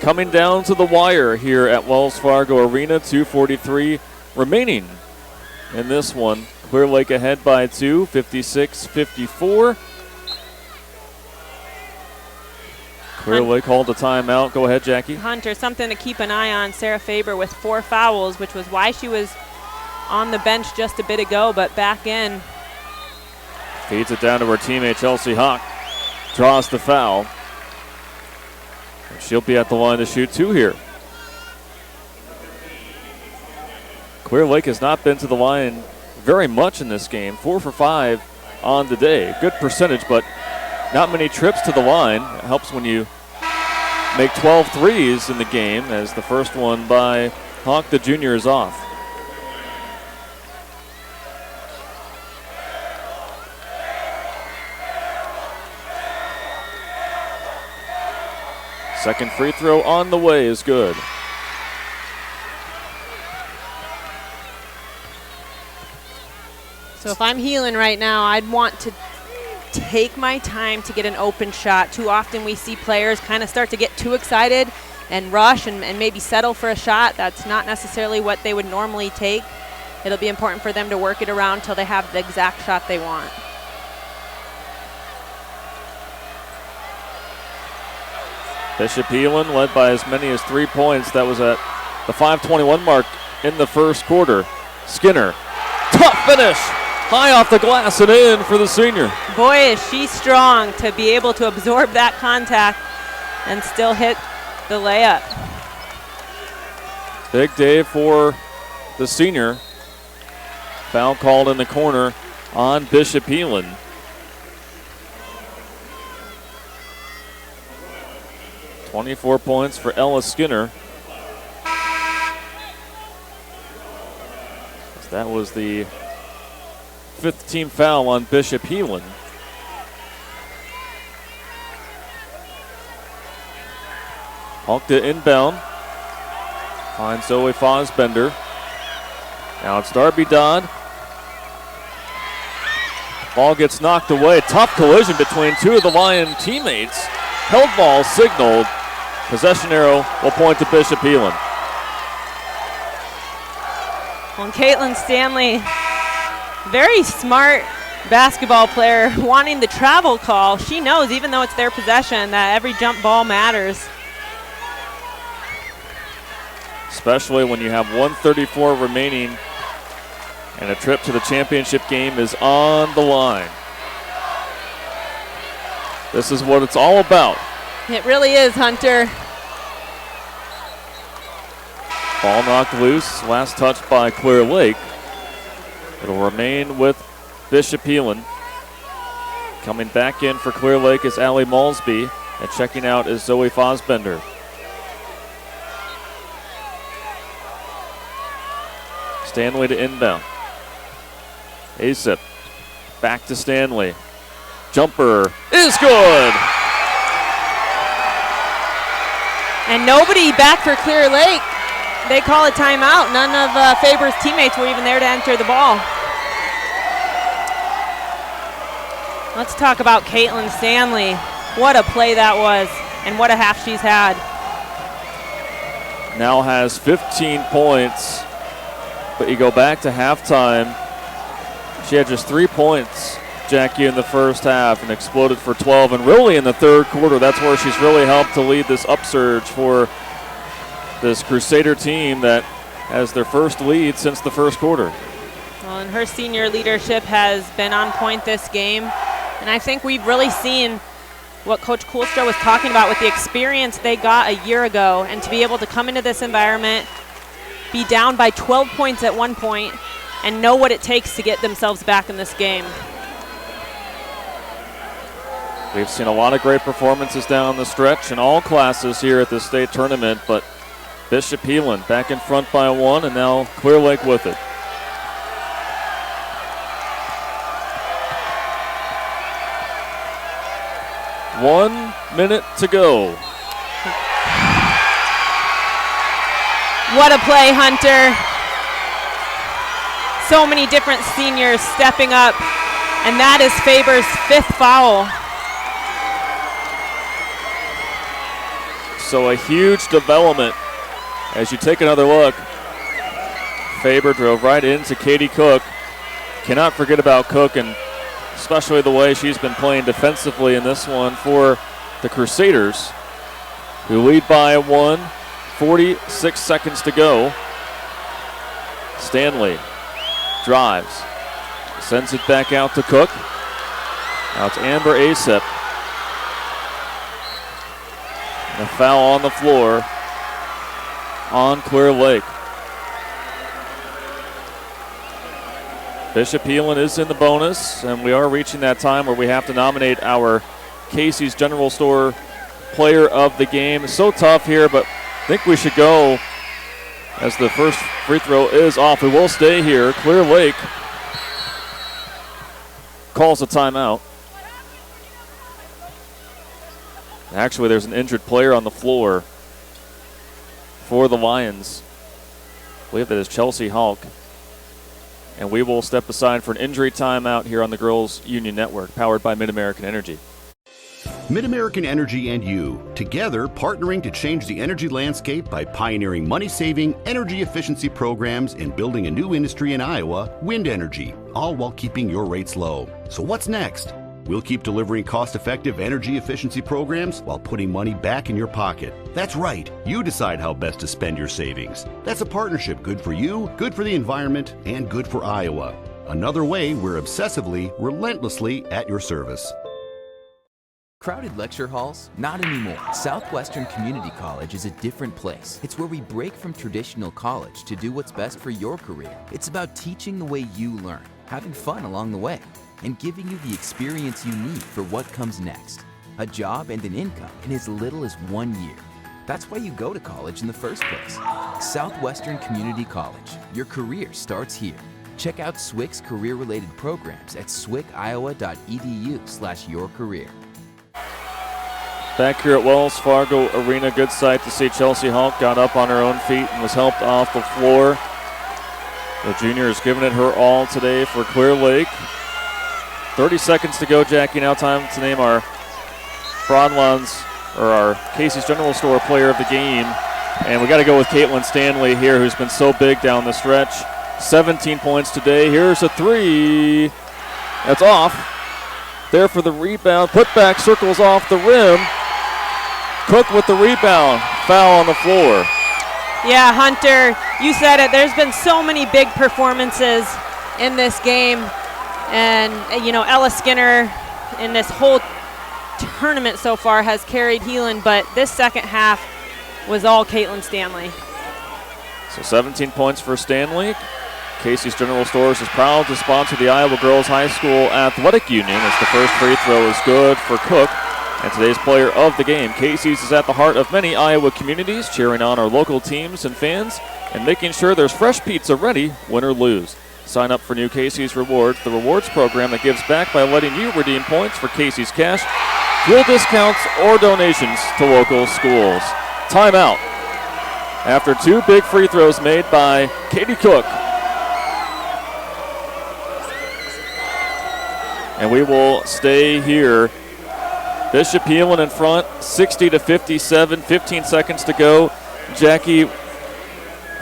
Coming down to the wire here at Wells Fargo Arena, 2:43 remaining in this one. Clear Lake ahead by 2, 56-54. Clear Lake called a timeout. Go ahead, Jackie. Hunter, something to keep an eye on. Sarah Faber with 4 fouls, which was why she was on the bench just a bit ago, but back in. Feeds it down to her teammate, Chelsea Hawk. Draws the foul. She'll be at the line to shoot 2 here. Clear Lake has not been to the line very much in this game. 4 for 5 on the day. Good percentage, but not many trips to the line. It helps when you make 12 threes in the game, as the first one by Hawk the junior is off. Second free throw on the way is good. So if I'm Heelan right now, I'd want to take my time to get an open shot. Too often we see players kind of start to get too excited and rush and maybe settle for a shot. That's not necessarily what they would normally take. It'll be important for them to work it around till they have the exact shot they want. Bishop Heelan led by as many as 3 points. That was at the 5:21 mark in the first quarter. Skinner, tough finish, high off the glass and in for the senior. Boy, is she strong to be able to absorb that contact and still hit the layup. Big day for the senior. Foul called in the corner on Bishop Heelan. 24 points for Ella Skinner. That was the 5th team foul on Bishop Heelan. Hulk to inbound. Finds Zoe Fosbender. Now it's Darby Dodd. Ball gets knocked away. Tough collision between two of the Lion teammates. Held ball signaled. Possession arrow will point to Bishop Heelan. Well, Caitlin Stanley, very smart basketball player, wanting the travel call. She knows, even though it's their possession, that every jump ball matters. Especially when you have 1:34 remaining and a trip to the championship game is on the line. This is what it's all about. It really is, Hunter. Ball knocked loose. Last touch by Clear Lake. It'll remain with Bishop Heelan. Coming back in for Clear Lake is Allie Malsby. And checking out is Zoe Fosbender. Stanley to inbound. Asip back to Stanley. Jumper is good. And nobody back for Clear Lake. They call a timeout. None of Faber's teammates were even there to enter the ball. Let's talk about Caitlin Stanley. What a play that was, and what a half she's had. Now has 15 points, but you go back to halftime. She had just 3 points, Jackie, in the first half and exploded for 12. And really in the third quarter, that's where she's really helped to lead this upsurge for this Crusader team that has their first lead since the first quarter. Well, and her senior leadership has been on point this game. And I think we've really seen what Coach Coolstra was talking about with the experience they got a year ago, and to be able to come into this environment, be down by 12 points at one point, and know what it takes to get themselves back in this game. We've seen a lot of great performances down the stretch in all classes here at the state tournament, but Bishop Heelan back in front by 1, and now Clear Lake with it. One minute to go. What a play, Hunter. So many different seniors stepping up, and that is Faber's 5th foul. So a huge development. As you take another look, Faber drove right into Katie Cook. Cannot forget about Cook, and especially the way she's been playing defensively in this one for the Crusaders, who lead by 1, 46 seconds to go. Stanley drives, sends it back out to Cook. Now it's Amber Asip. And a foul on the floor on Clear Lake. Bishop Heelan is in the bonus, and we are reaching that time where we have to nominate our Casey's General Store player of the game. It's so tough here, but I think we should go as the first free throw is off. We will stay here. Clear Lake calls a timeout. Actually, there's an injured player on the floor for the Lions. I believe that is Chelsea Hulk. And we will step aside for an injury timeout here on the Girls Union Network, powered by Mid-American Energy. Mid-American Energy and you, together partnering to change the energy landscape by pioneering money-saving, energy efficiency programs and building a new industry in Iowa, wind energy, all while keeping your rates low. So what's next? We'll keep delivering cost-effective energy efficiency programs while putting money back in your pocket. That's right. You decide how best to spend your savings. That's a partnership good for you, good for the environment, and good for Iowa. Another way we're obsessively, relentlessly at your service. Crowded lecture halls? Not anymore. Southwestern Community College is a different place. It's where we break from traditional college to do what's best for your career. It's about teaching the way you learn, having fun along the way, and giving you the experience you need for what comes next. A job and an income in as little as 1 year. That's why you go to college in the first place. Southwestern Community College. Your career starts here. Check out SWIC's career-related programs at swiciowa.edu/yourcareer. Back here at Wells Fargo Arena, good sight to see Chelsea Hulk got up on her own feet and was helped off the floor. The junior is giving it her all today for Clear Lake. 30 seconds to go, Jackie. Now time to name our our Casey's General Store player of the game. And we got to go with Caitlin Stanley here, who's been so big down the stretch. 17 points today. Here's a three. That's off. There for the rebound. Putback circles off the rim. Cook with the rebound. Foul on the floor. Yeah, Hunter, you said it. There's been so many big performances in this game. And, Ella Skinner in this whole tournament so far has carried Heelan, but this second half was all Caitlin Stanley. So 17 points for Stanley. Casey's General Stores is proud to sponsor the Iowa Girls High School Athletic Union as the first free throw is good for Cook. And today's player of the game. Casey's is at the heart of many Iowa communities, cheering on our local teams and fans and making sure there's fresh pizza ready, win or lose. Sign up for new Casey's Rewards, the rewards program that gives back by letting you redeem points for Casey's Cash, fuel discounts, or donations to local schools. Timeout. After two big free throws made by Katie Cook. And we will stay here. Bishop Heelan in front, 60-57, 15 seconds to go. Jackie,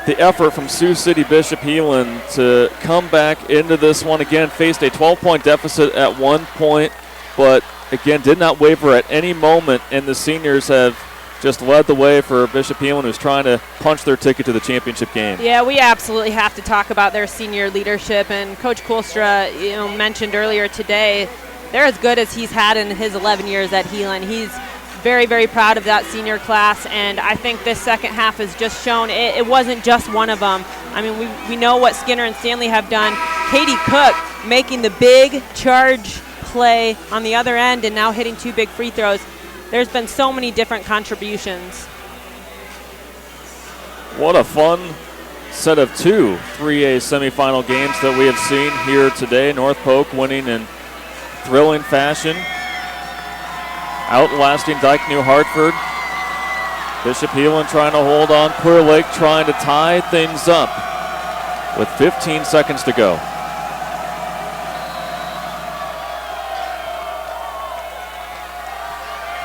the effort from Sioux City Bishop Heelan to come back into this one again, faced a 12-point deficit at one point, but again did not waver at any moment, and the seniors have just led the way for Bishop Heelan, who's trying to punch their ticket to the championship game. Yeah, we absolutely have to talk about their senior leadership, and Coach Koolstra, mentioned earlier today, they're as good as he's had in his 11 years at Heelan. He's very, very proud of that senior class, and I think this second half has just shown it wasn't just one of them. I mean, we know what Skinner and Stanley have done. Katie Cook making the big charge play on the other end and now hitting two big free throws. There's been so many different contributions. What a fun set of two 3A semifinal games that we have seen here today. North Polk winning in thrilling fashion, outlasting Dyke New Hartford. Bishop Heelan trying to hold on. Clear Lake trying to tie things up with 15 seconds to go.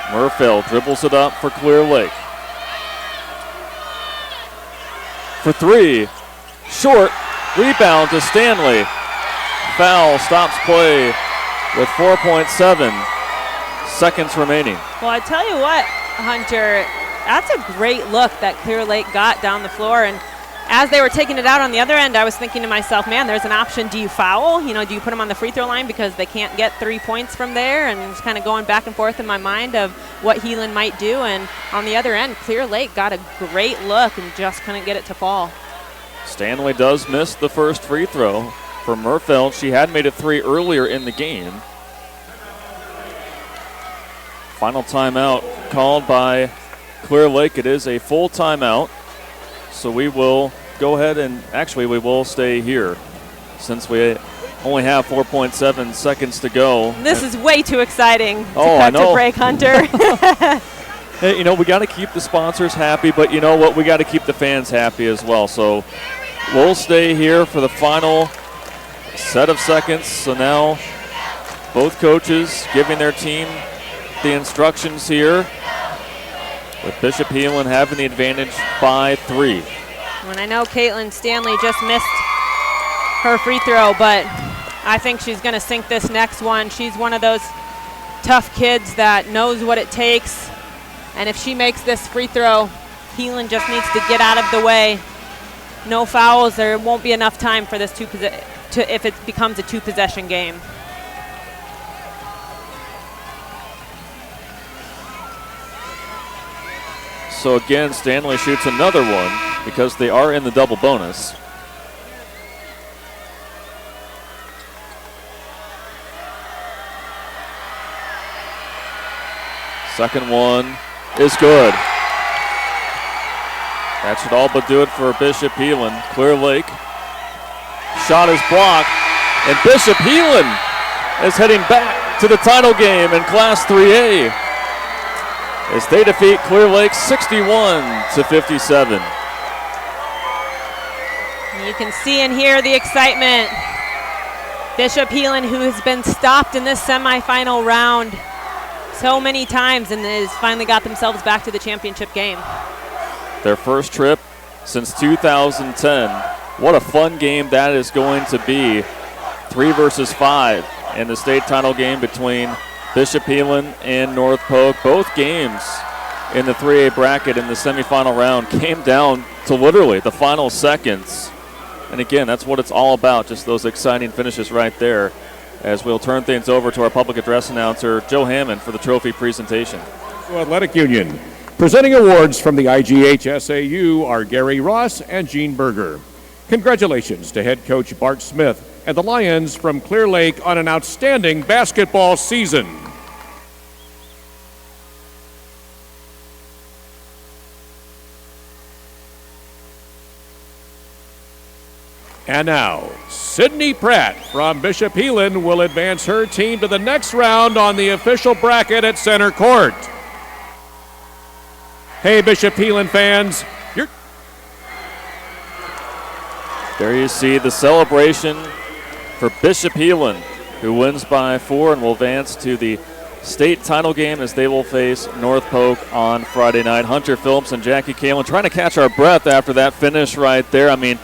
Murfield dribbles it up for Clear Lake. For three, short, rebound to Stanley. Foul, stops play with 4.7 seconds remaining. Well, I tell you what, Hunter, that's a great look that Clear Lake got down the floor. And as they were taking it out on the other end, I was thinking to myself, man, there's an option. Do you foul? Do you put them on the free throw line because they can't get 3 points from there? And just kind of going back and forth in my mind of what Heelan might do. And on the other end, Clear Lake got a great look and just couldn't get it to fall. Stanley does miss the first free throw for Murfield. She had made it 3 earlier in the game. Final timeout called by Clear Lake. It is a full timeout. So we will go ahead and actually we will stay here since we only have 4.7 seconds to go. This is way too exciting to cut to break, Hunter. Hey, we got to keep the sponsors happy, but you know what? We got to keep the fans happy as well. So we'll stay here for the final set of seconds. So now both coaches giving their team the instructions here, with Bishop Heelan having the advantage by 3. And I know Caitlin Stanley just missed her free throw, but I think she's going to sink this next one. She's one of those tough kids that knows what it takes, and if she makes this free throw, Heelan just needs to get out of the way. No fouls. There won't be enough time for this if it becomes a 2-possession game. So again, Stanley shoots another one because they are in the double bonus. Second one is good. That should all but do it for Bishop Heelan. Clear Lake. Shot is blocked, and Bishop Heelan is heading back to the title game in Class 3A as they defeat Clear Lake 61-57. You can see and hear the excitement. Bishop Heelan, who has been stopped in this semifinal round so many times and has finally got themselves back to the championship game. Their first trip since 2010. What a fun game that is going to be. 3 versus 5 in the state title game between Bishop Heelan and North Polk. Both games in the 3A bracket in the semifinal round came down to literally the final seconds. And again, that's what it's all about, just those exciting finishes right there. As we'll turn things over to our public address announcer, Joe Hammond, for the trophy presentation. Athletic Union. Presenting awards from the IGHSAU are Gary Ross and Gene Berger. Congratulations to head coach Bart Smith and the Lions from Clear Lake on an outstanding basketball season. And now, Sydney Pratt from Bishop Heelan will advance her team to the next round on the official bracket at center court. Hey, Bishop Heelan fans, there you see the celebration for Bishop Heelan, who wins by 4 and will advance to the state title game as they will face North Polk on Friday night. Hunter Phillips and Jackie Kalin trying to catch our breath after that finish right there. I mean,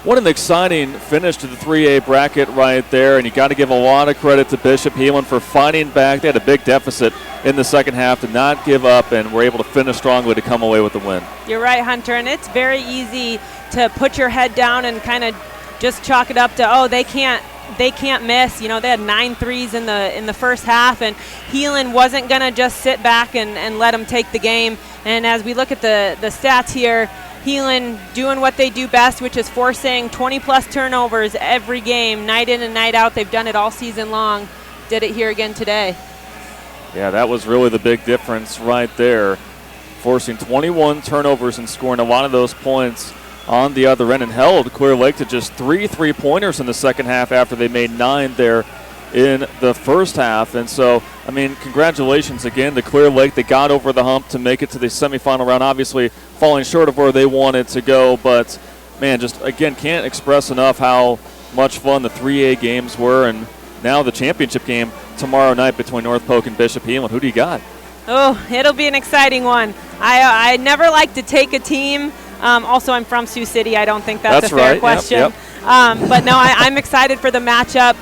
what an exciting finish to the 3A bracket right there, and you got to give a lot of credit to Bishop Heelan for fighting back. They had a big deficit in the second half to not give up, and were able to finish strongly to come away with the win. You're right, Hunter, and it's very easy to put your head down and kind of just chalk it up to, oh, they can't miss. You know, they had 9 threes in the first half, and Heelan wasn't going to just sit back and let them take the game. And as we look at the stats here, Heelan doing what they do best, which is forcing 20-plus turnovers every game, night in and night out. They've done it all season long. Did it here again today. Yeah, that was really the big difference right there, forcing 21 turnovers and scoring a lot of those points on the other end, and held Clear Lake to just 3 3-pointers in the second half after they made 9 there in the first half. And so, I mean, congratulations again to Clear Lake. They got over the hump to make it to the semifinal round, obviously falling short of where they wanted to go. But, man, just, again, can't express enough how much fun the 3A games were. And now the championship game tomorrow night between North Polk and Bishop Heelan. Who do you got? Oh, it'll be an exciting one. I never like to take a team. Also, I'm from Sioux City. I don't think that's a fair question. Yep. But no, I'm excited for the matchup.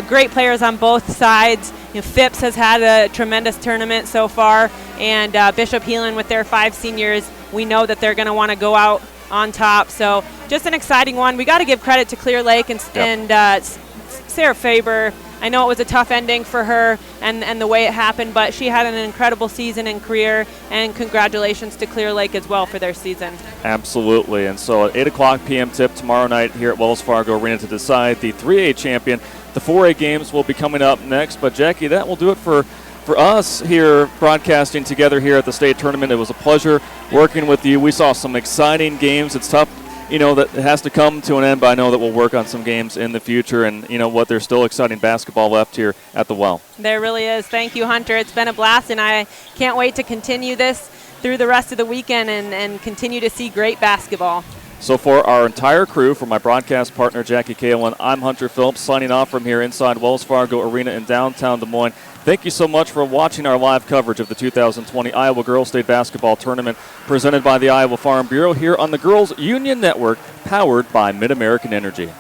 Great players on both sides. You know, Phipps has had a tremendous tournament so far, and Bishop Heelan with their 5 seniors, we know that they're going to want to go out on top. So just an exciting one. We got to give credit to Clear Lake and Sarah Faber. I know it was a tough ending for her and the way it happened, but she had an incredible season and career, and congratulations to Clear Lake as well for their season. Absolutely. And so at 8 o'clock p.m. tip tomorrow night here at Wells Fargo Arena to decide the 3A champion. The 4A games will be coming up next. But, Jackie, that will do it for us here broadcasting together here at the state tournament. It was a pleasure working with you. We saw some exciting games. It's tough, you know, that it has to come to an end, but I know that we'll work on some games in the future. And, you know what, there's still exciting basketball left here at the Well. There really is. Thank you, Hunter. It's been a blast, and I can't wait to continue this through the rest of the weekend and continue to see great basketball. So for our entire crew, for my broadcast partner, Jackie Kalin, I'm Hunter Phillips, signing off from here inside Wells Fargo Arena in downtown Des Moines. Thank you so much for watching our live coverage of the 2020 Iowa Girls State Basketball Tournament presented by the Iowa Farm Bureau here on the Girls Union Network, powered by Mid-American Energy.